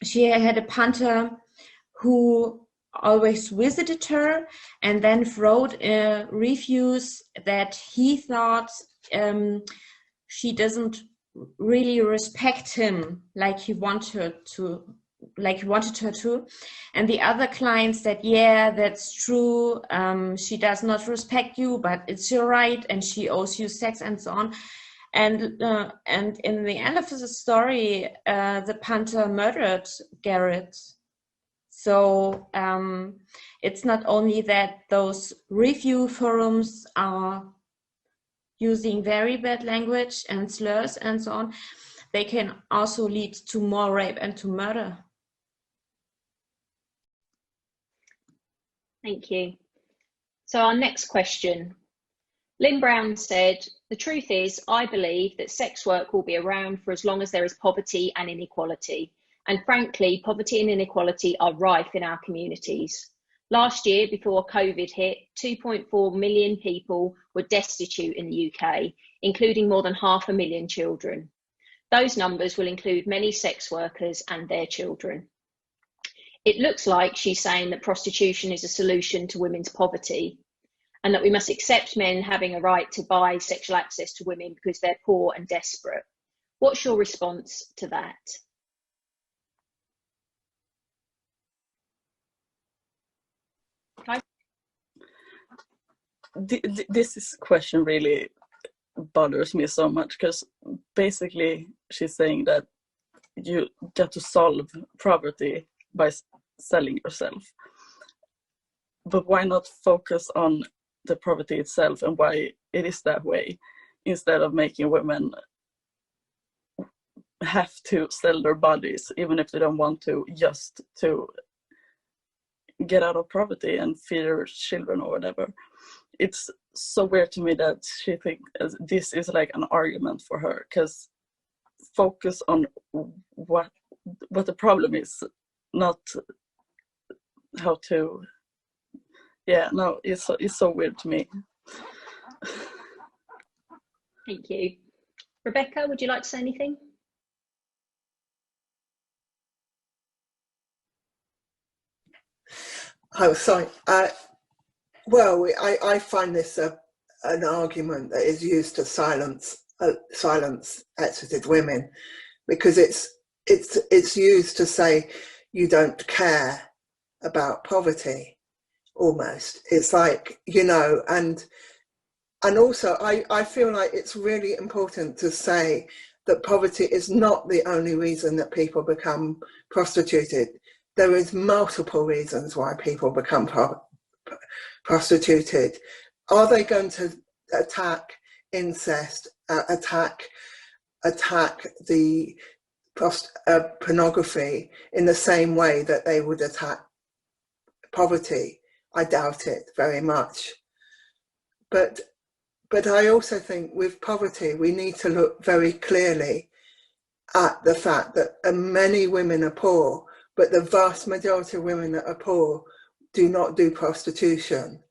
she had a punter who always visited her, and then wrote reviews that he thought she doesn't really respect him like he wanted her to. And the other clients said, yeah, that's true, she does not respect you, but it's your right, and she owes you sex, and so on. And in the end of the story, the punter murdered Garrett. So it's not only that those review forums are using very bad language and slurs and so on, they can also lead to more rape and to murder. Thank you. So our next question. Lyn Brown said, the truth is, I believe that sex work will be around for as long as there is poverty and inequality. And frankly, poverty and inequality are rife in our communities. Last year, before COVID hit, 2.4 million people were destitute in the UK, including more than 500,000 children. Those numbers will include many sex workers and their children. It looks like she's saying that prostitution is a solution to women's poverty, and that we must accept men having a right to buy sexual access to women because they're poor and desperate. What's your response to that? This question really bothers me so much, because basically she's saying that you get to solve poverty by selling yourself. But why not focus on the poverty itself and why it is that way, instead of making women have to sell their bodies, even if they don't want to, just to get out of poverty and feed their children or whatever. It's so weird to me that she thinks this is like an argument for her, because focus on what the problem is, not how to. Yeah, no, it's so weird to me. Thank you. Rebecca, would you like to say anything? Oh, sorry. Well, I find this an argument that is used to silence exited women, because it's used to say you don't care about poverty. Almost, it's like, you know, and also I feel like it's really important to say that poverty is not the only reason that people become prostituted. There is multiple reasons why people become prostituted. Are they going to attack incest, attack the pornography in the same way that they would attack poverty? I doubt it very much. But I also think with poverty, we need to look very clearly at the fact that many women are poor, but the vast majority of women that are poor do not do prostitution.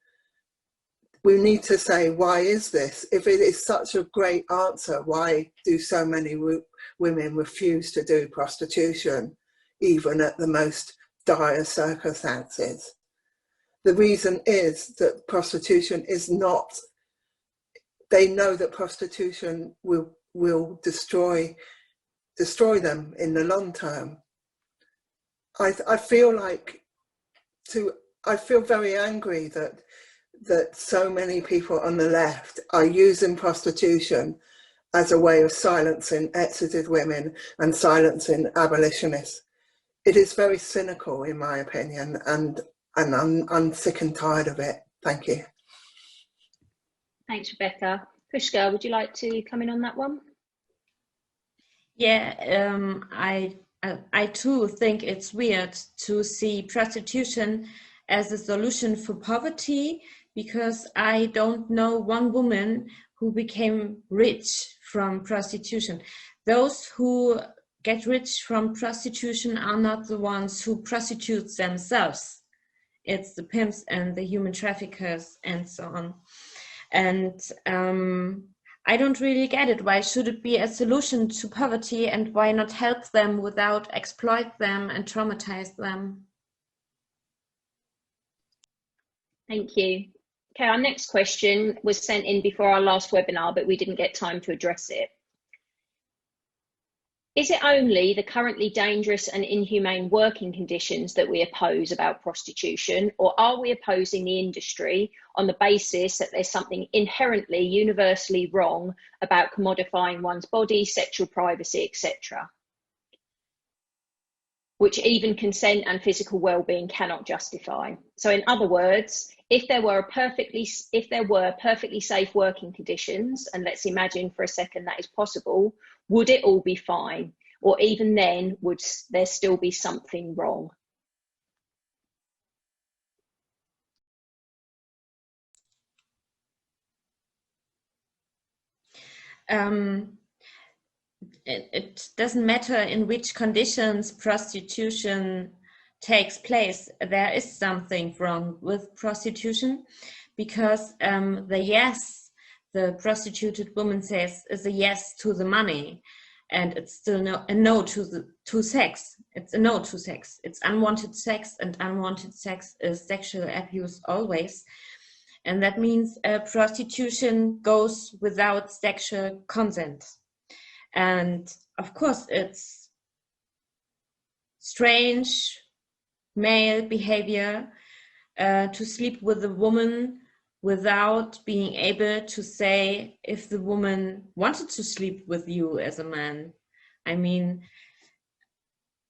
We need to say, why is this? If it is such a great answer, why do so many women refuse to do prostitution, even at the most dire circumstances? The reason is that prostitution is not, they know that prostitution will destroy them in the long term. I feel very angry that so many people on the left are using prostitution as a way of silencing exited women and silencing abolitionists. It is very cynical, in my opinion, and I'm sick and tired of it. Thank you. Thanks, Rebecca. Pushka, would you like to come in on that one? Yeah, I too think it's weird to see prostitution as a solution for poverty, because I don't know one woman who became rich from prostitution. Those who get rich from prostitution are not the ones who prostitute themselves. It's the pimps and the human traffickers and so on. And I don't really get it. Why should it be a solution to poverty, and why not help them without exploit them and traumatize them? Thank you. Okay, our next question was sent in before our last webinar, but we didn't get time to address it. Is it only the currently dangerous and inhumane working conditions that we oppose about prostitution, or are we opposing the industry on the basis that there's something inherently universally wrong about commodifying one's body, sexual privacy, etc., which even consent and physical well-being cannot justify? So in other words, if there were perfectly safe working conditions, and let's imagine for a second that is possible, would it all be fine? Or even then, would there still be something wrong? It doesn't matter in which conditions prostitution takes place. There is something wrong with prostitution, because the yes the prostituted woman says is a yes to the money, and it's still a no to sex. It's a no to sex. It's unwanted sex, and unwanted sex is sexual abuse always. And that means prostitution goes without sexual consent. And of course, it's strange male behavior to sleep with a woman without being able to say if the woman wanted to sleep with you as a man. I mean,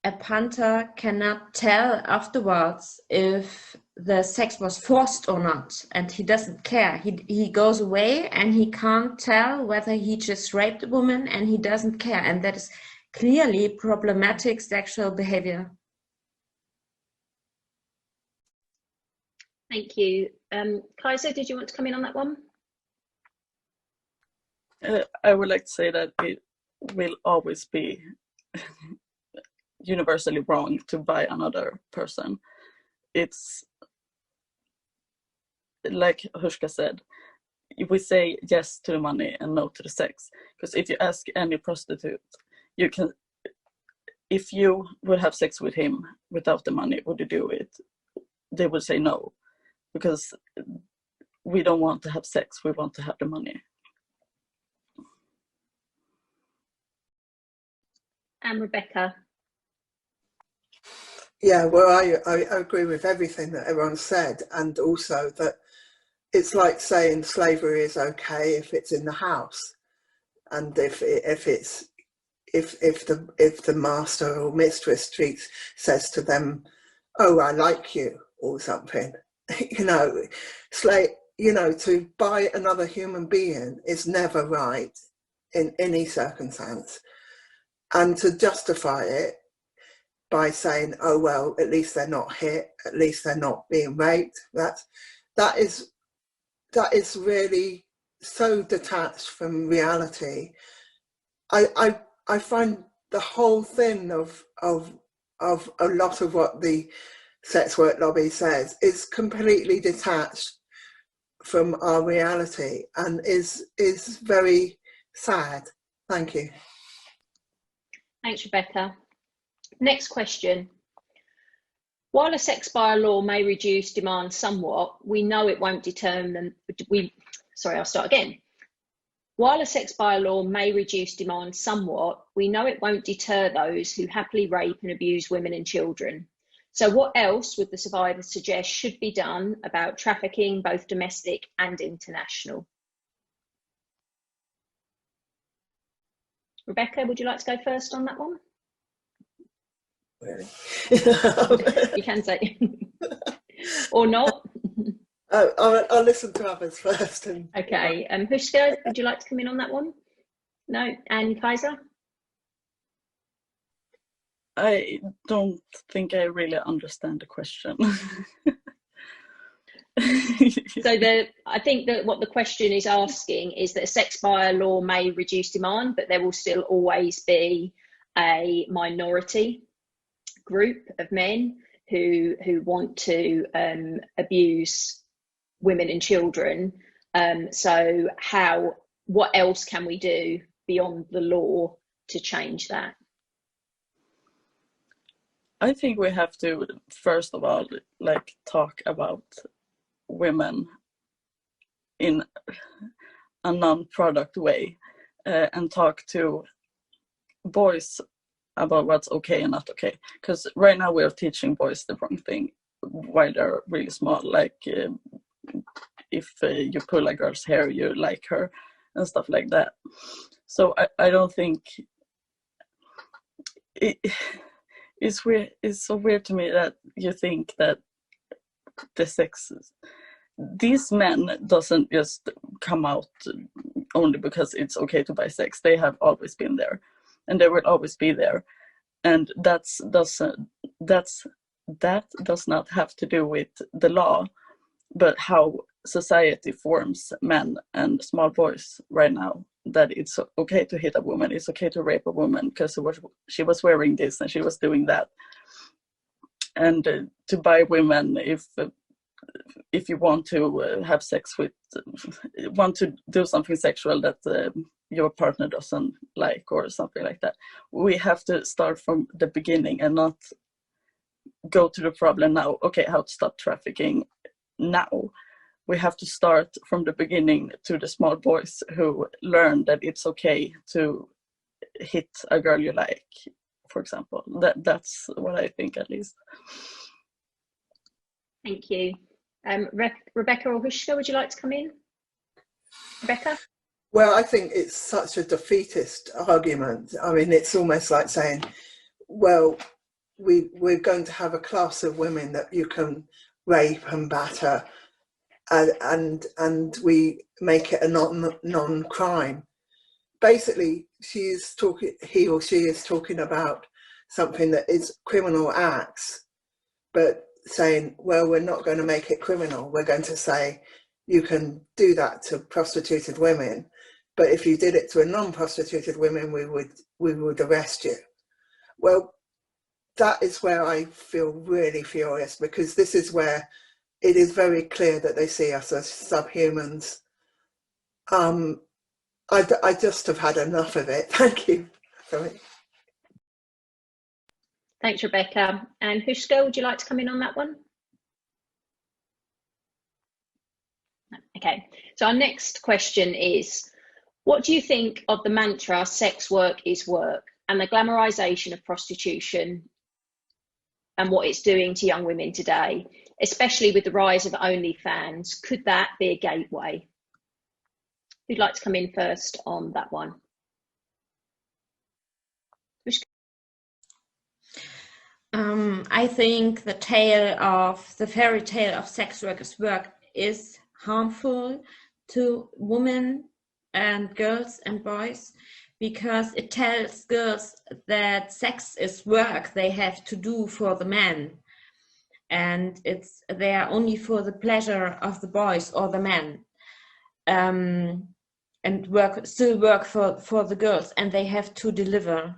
a punter cannot tell afterwards if the sex was forced or not, and he doesn't care. He goes away and he can't tell whether he just raped a woman, and he doesn't care. And that is clearly problematic sexual behavior. Thank you. Kaiser, did you want to come in on that one? I would like to say that it will always be universally wrong to buy another person. It's like Hushka said, we say yes to the money and no to the sex. Because if you ask any prostitute, if you would have sex with him without the money, would you do it? They would say no, because we don't want to have sex, we want to have the money. And Rebecca? Yeah, well, I agree with everything that everyone said, and also that it's like saying slavery is okay if it's in the house, and if the master or mistress says to them, "Oh, I like you," or something, to buy another human being is never right in any circumstance, and to justify it by saying, "Oh well, at least they're not hit, at least they're not being raped," that is really so detached from reality. I find the whole thing of a lot of what the sex work lobby says is completely detached from our reality, and is very sad. Thank you. Thanks, Rebecca. Next question. While a sex buyer law may reduce demand somewhat, we know it won't While a sex buyer law may reduce demand somewhat, we know it won't deter those who happily rape and abuse women and children. So what else would the survivors suggest should be done about trafficking, both domestic and international? Rebecca, would you like to go first on that one? Really? You can say. Or not. I'll listen to others first. Okay, Hushka, would you like to come in on that one? No, and Kaiser? I don't think I really understand the question. So I think that what the question is asking is that a sex buyer law may reduce demand, but there will still always be a minority group of men who want to abuse women and children. So what else can we do beyond the law to change that? I think we have to, first of all, like, talk about women in a non-product way, and talk to boys about what's okay and not okay. Because right now we're teaching boys the wrong thing while they're really small. Like, if you pull a girl's hair, you like her, and stuff like that. So I don't think it's weird. It's so weird to me that you think that the sex, these men doesn't just come out only because it's okay to buy sex. They have always been there, and they will always be there, and that does not have to do with the law, but how society forms men and small boys right now. That it's okay to hit a woman, it's okay to rape a woman because she was wearing this and she was doing that, and to buy women if you want to have sex with, want to do something sexual that your partner doesn't like or something like that. We have to start from the beginning and not go to the problem now. Okay, how to stop trafficking now? We have to start from the beginning to the small boys who learn that it's okay to hit a girl you like, for example. That's what I think, at least. Thank you. Rebecca or Hushka, would you like to come in? Rebecca? Well, I think it's such a defeatist argument. I mean, it's almost like saying, well, we're going to have a class of women that you can rape and batter, and we make it a non-crime. Basically, he or she is talking about something that is criminal acts, but saying, well, we're not going to make it criminal. We're going to say you can do that to prostituted women, but if you did it to a non-prostituted women, we would arrest you. Well, that is where I feel really furious, because this is where it is very clear that they see us as subhumans. I just have had enough of it. Thank you. Sorry. Thanks, Rebecca. And Hushka, would you like to come in on that one? Okay, so our next question is, what do you think of the mantra, sex work is work, and the glamorization of prostitution and what it's doing to young women today, especially with the rise of OnlyFans? Could that be a gateway? Who'd like to come in first on that one? I think the fairy tale of sex workers' work is harmful to women and girls and boys, because it tells girls that sex is work they have to do for the men, and it's there only for the pleasure of the boys or the men, and still work for the girls, and they have to deliver.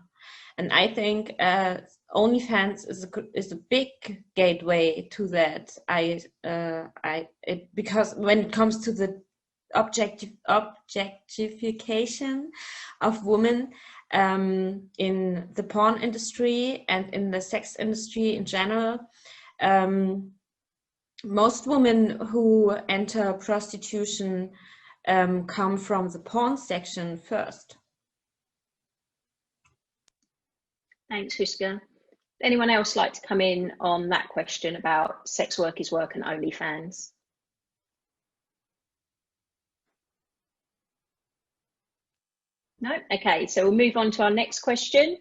And I think OnlyFans is a big gateway to that. Because when it comes to the objectification of women in the porn industry and in the sex industry in general, most women who enter prostitution come from the porn section first. Thanks, Hushka. Anyone else like to come in on that question about sex work is work and OnlyFans? No? Okay, so we'll move on to our next question,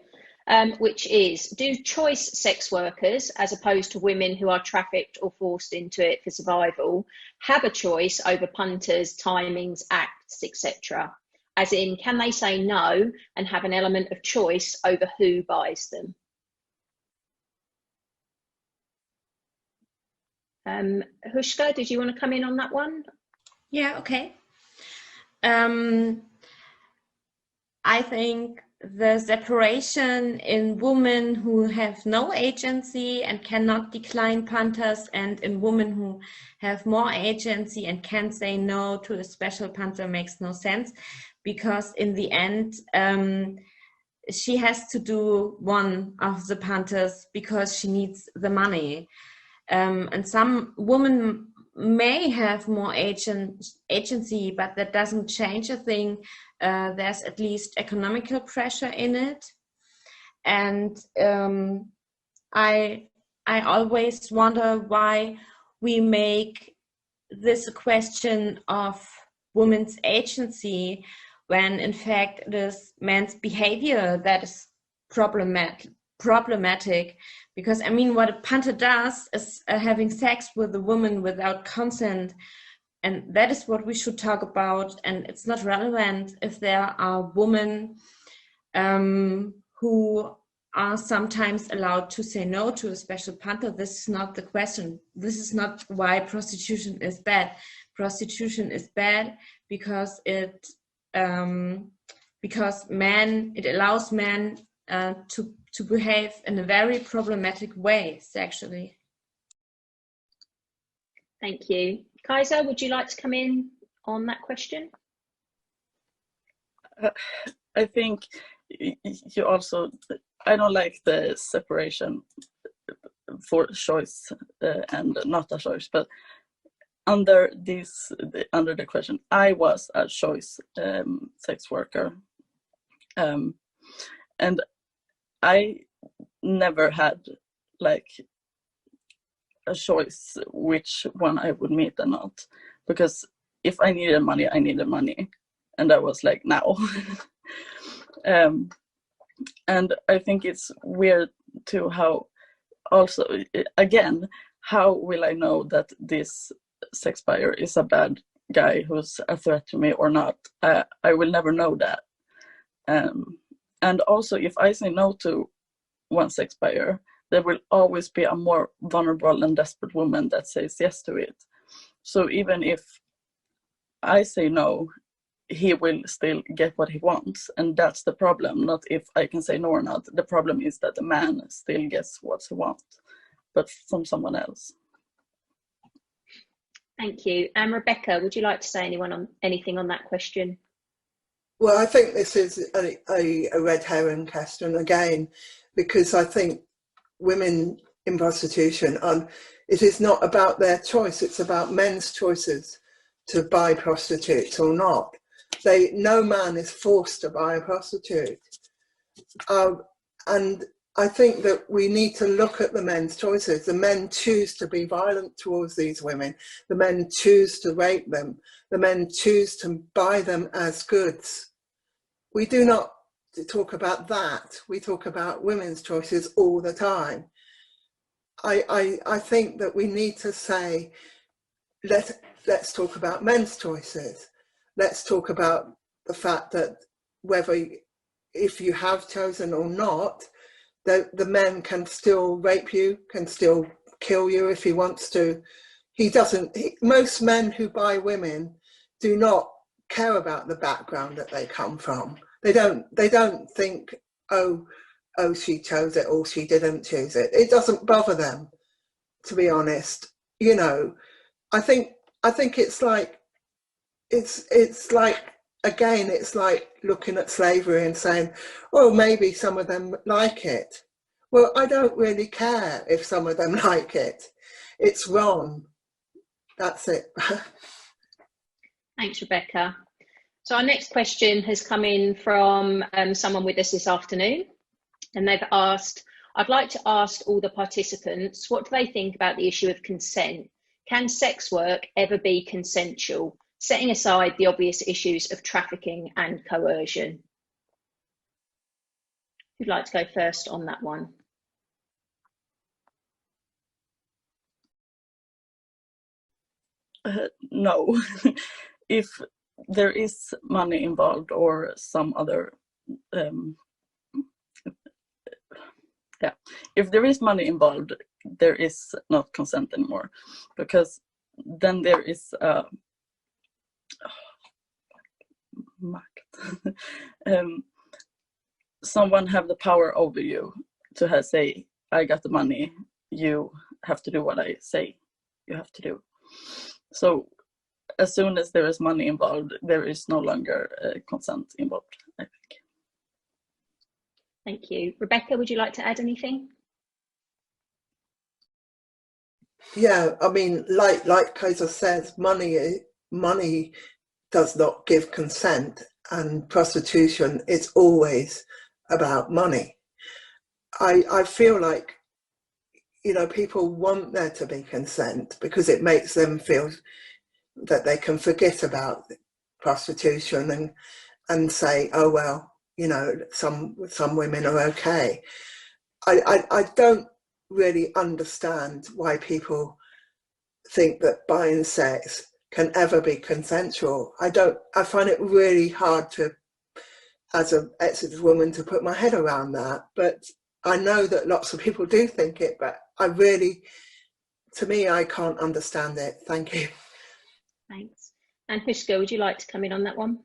which is, do choice sex workers, as opposed to women who are trafficked or forced into it for survival, have a choice over punters, timings, acts, etc.? As in, can they say no and have an element of choice over who buys them? Hushka, did you want to come in on that one? Yeah, okay. I think the separation in women who have no agency and cannot decline punters, and in women who have more agency and can say no to a special punter makes no sense, because in the end, she has to do one of the punters because she needs the money. And some women may have more agency, but that doesn't change a thing. There's at least economical pressure in it. And I always wonder why we make this a question of women's agency when in fact it is men's behavior that is problematic. Because I mean, what a punter does is having sex with a woman without consent, and that is what we should talk about. And it's not relevant if there are women who are sometimes allowed to say no to a special punter. This is not the question. This is not why prostitution is bad. Prostitution is bad because it allows men to behave in a very problematic way sexually. Thank you. Kaiser, would you like to come in on that question? I think you also, I don't like the separation for choice and not a choice, but under the question, I was a choice sex worker, and I never had like a choice which one I would meet or not, because if I needed money, I needed money, and I was like, now. And I think it's weird too how also, again, how will I know that this sex buyer is a bad guy who's a threat to me or not? I will never know that. And also, if I say no to one sex buyer, there will always be a more vulnerable and desperate woman that says yes to it. So even if I say no, he will still get what he wants. And that's the problem, not if I can say no or not. The problem is that the man still gets what he wants, but from someone else. Thank you. Rebecca, would you like to say anything on that question? Well, I think this is a red herring question again, because I think women in prostitution, it is not about their choice, it's about men's choices to buy prostitutes or not. No man is forced to buy a prostitute. And I think that we need to look at the men's choices. The men choose to be violent towards these women. The men choose to rape them. The men choose to buy them as goods. We do not talk about that. We talk about women's choices all the time. I think that we need to say, let's talk about men's choices. Let's talk about the fact that if you have chosen or not, the man can still rape you, can still kill you if he wants to. Most men who buy women do not care about the background that they come from. They don't think, oh, she chose it or she didn't choose it. It doesn't bother them, to be honest. You know, I think it's like, again, it's like looking at slavery and saying, oh, maybe some of them like it. Well, I don't really care if some of them like it. It's wrong. That's it. Thanks, Rebecca. So our next question has come in from someone with us this afternoon, and they've asked, I'd like to ask all the participants, what do they think about the issue of consent? Can sex work ever be consensual, setting aside the obvious issues of trafficking and coercion? Who'd like to go first on that one? No. If there is money involved or some other Yeah, if there is money involved, there is not consent anymore, because then there is someone have the power over you to say, I got the money, you have to do what I say you have to do. So as soon as there is money involved, there is no longer consent involved, I think. Thank you. Rebecca, would you like to add anything? Yeah, I mean, like Kaiser says, money does not give consent, and prostitution is always about money. I feel like, you know, people want there to be consent because it makes them feel that they can forget about prostitution and say, oh well, you know, some women are okay. I don't really understand why people think that buying sex can ever be consensual. I find it really hard to, as an ex woman, to put my head around that. But I know that lots of people do think it, but to me, I can't understand it. Thank you. Thanks. And Huska, would you like to come in on that one?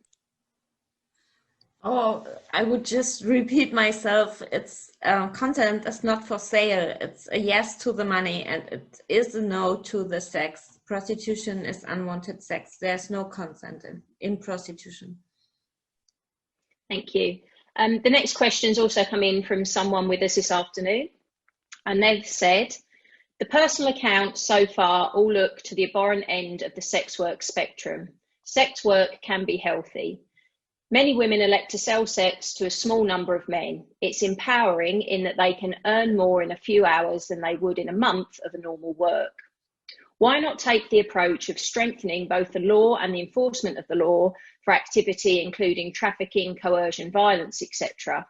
Oh, I would just repeat myself. It's consent is not for sale. It's a yes to the money, and it is a no to the sex. Prostitution is unwanted sex. There's no consent in prostitution. Thank you. The next questions also come in from someone with us this afternoon, and they've said, the personal accounts so far all look to the abhorrent end of the sex work spectrum. Sex work can be healthy. Many women elect to sell sex to a small number of men. It's empowering in that they can earn more in a few hours than they would in a month of a normal work. Why not take the approach of strengthening both the law and the enforcement of the law for activity including trafficking, coercion, violence, etc.?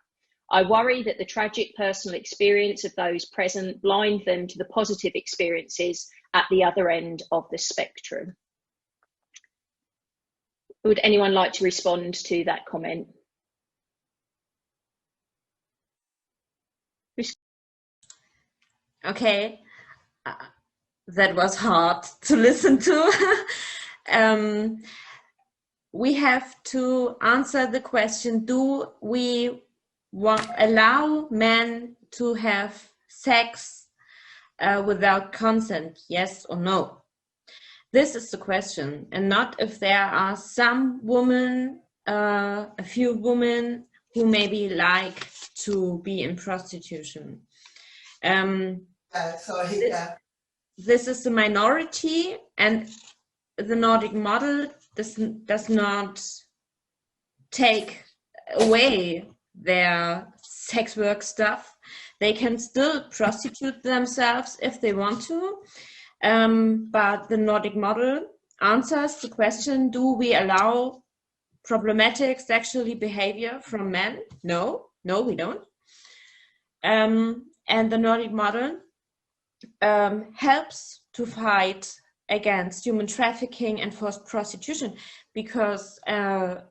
I worry that the tragic personal experience of those present blind them to the positive experiences at the other end of the spectrum. Would anyone like to respond to that comment? Okay, that was hard to listen to. We have to answer the question, do we allow men to have sex without consent, yes or no? This is the question, and not if there are some women, a few women who maybe like to be in prostitution. This is the minority, and the Nordic model does not take away their sex work stuff. They can still prostitute themselves if they want to. But the Nordic model answers the question, do we allow problematic sexual behavior from men? No, we don't. And the Nordic model helps to fight against human trafficking and forced prostitution, because oh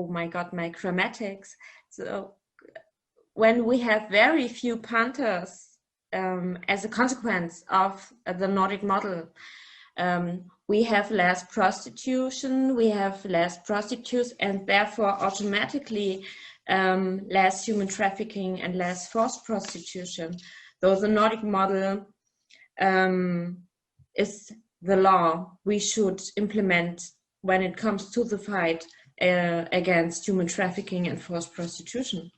my God, my grammatics. So when we have very few panthers, as a consequence of the Nordic model, we have less prostitution, we have less prostitutes, and therefore automatically less human trafficking and less forced prostitution. Though the Nordic model is the law we should implement when it comes to the fight against human trafficking and forced prostitution.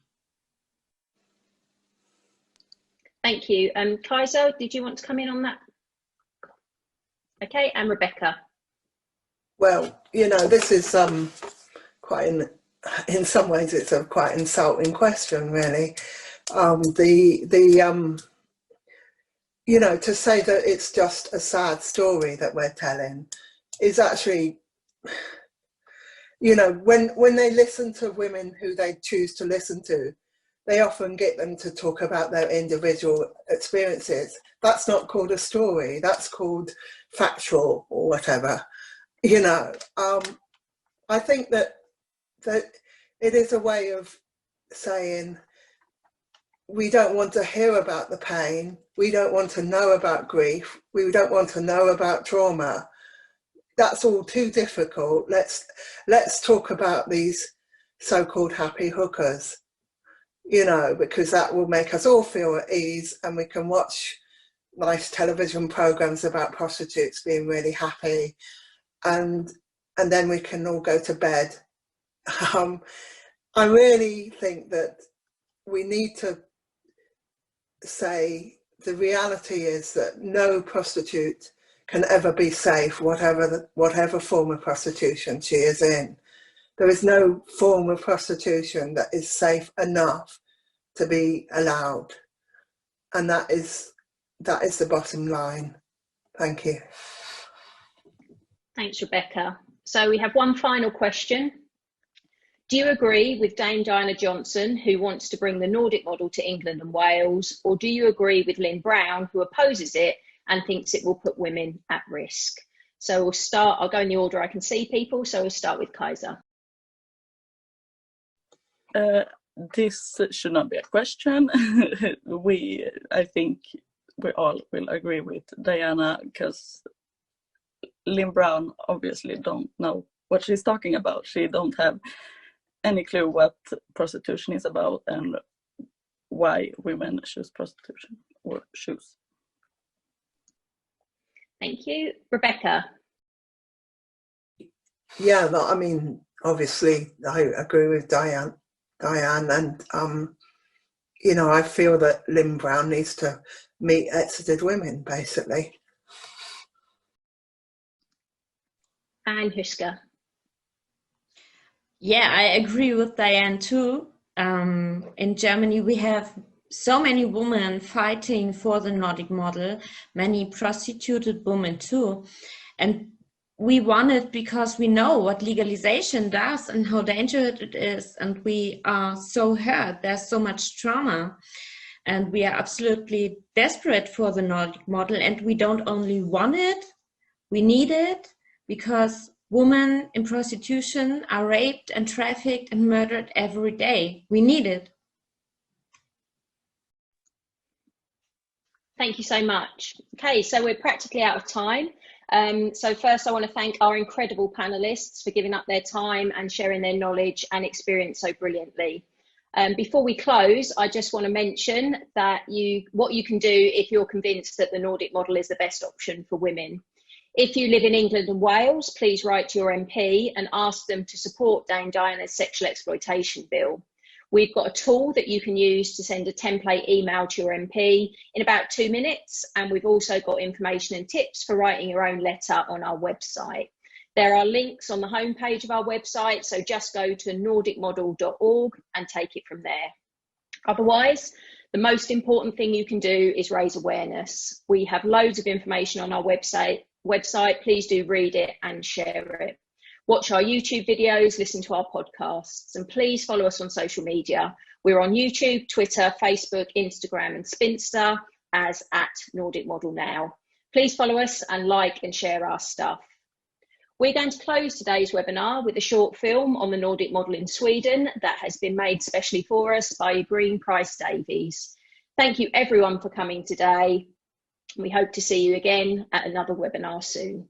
Thank you. Kaiser, did you want to come in on that? Okay, and Rebecca. Well, you know, this is quite in some ways it's a quite insulting question, really. You know, to say that it's just a sad story that we're telling is actually, you know, when they listen to women who they choose to listen to, they often get them to talk about their individual experiences. That's not called a story, that's called factual or whatever. You know, I think that it is a way of saying, we don't want to hear about the pain, we don't want to know about grief, we don't want to know about trauma. That's all too difficult. Let's talk about these so-called happy hookers, you know, because that will make us all feel at ease, and we can watch nice television programs about prostitutes being really happy, and then we can all go to bed. I really think that we need to say the reality is that no prostitute can ever be safe, whatever form of prostitution she is in. There is no form of prostitution that is safe enough to be allowed, and that is the bottom line. Thank you. Thanks, Rebecca. So we have one final question. Do you agree with Dame Diana Johnson, who wants to bring the Nordic model to England and Wales, or do you agree with Lyn Brown, who opposes it and thinks it will put women at risk? So we'll start, I'll go in the order I can see people, so we'll start with Kaiser. This should not be a question. I think we all will agree with Diana, because Lyn Brown obviously don't know what she's talking about. She don't have any clue what prostitution is about and why women choose prostitution or choose. Thank you. Rebecca. Yeah, I mean, obviously I agree with Diane, and you know, I feel that Lyn Brown needs to meet exited women, basically. And Huska. Yeah, I agree with Diane too. In Germany, we have so many women fighting for the Nordic model, many prostituted women too. And we want it because we know what legalization does and how dangerous it is. And we are so hurt. There's so much trauma. And we are absolutely desperate for the Nordic model. And we don't only want it, we need it, because women in prostitution are raped and trafficked and murdered every day. We need it. Thank you so much. Okay, so we're practically out of time. So first I want to thank our incredible panelists for giving up their time and sharing their knowledge and experience so brilliantly. Before we close, I just want to mention that what you can do if you're convinced that the Nordic model is the best option for women. If you live in England and Wales, please write to your MP and ask them to support Dame Diana's Sexual Exploitation Bill. We've got a tool that you can use to send a template email to your MP in about 2 minutes, and we've also got information and tips for writing your own letter on our website. There are links on the homepage of our website, so just go to nordicmodel.org and take it from there. Otherwise, the most important thing you can do is raise awareness. We have loads of information on our website. Please do read it and share it. Watch our YouTube videos, listen to our podcasts, and please follow us on social media. We're on YouTube, Twitter, Facebook, Instagram, and Spinster as @Nordic Model Now. Please follow us and like and share our stuff. We're going to close today's webinar with a short film on the Nordic model in Sweden that has been made specially for us by Green Price Davies. Thank you everyone for coming today. We hope to see you again at another webinar soon.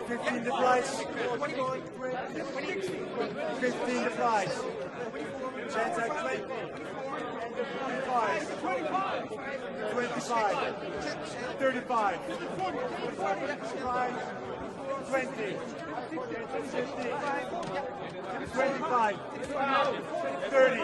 15 the price. 15 the price. Chance at 20. 25. 25. 35. 20. 25. 30.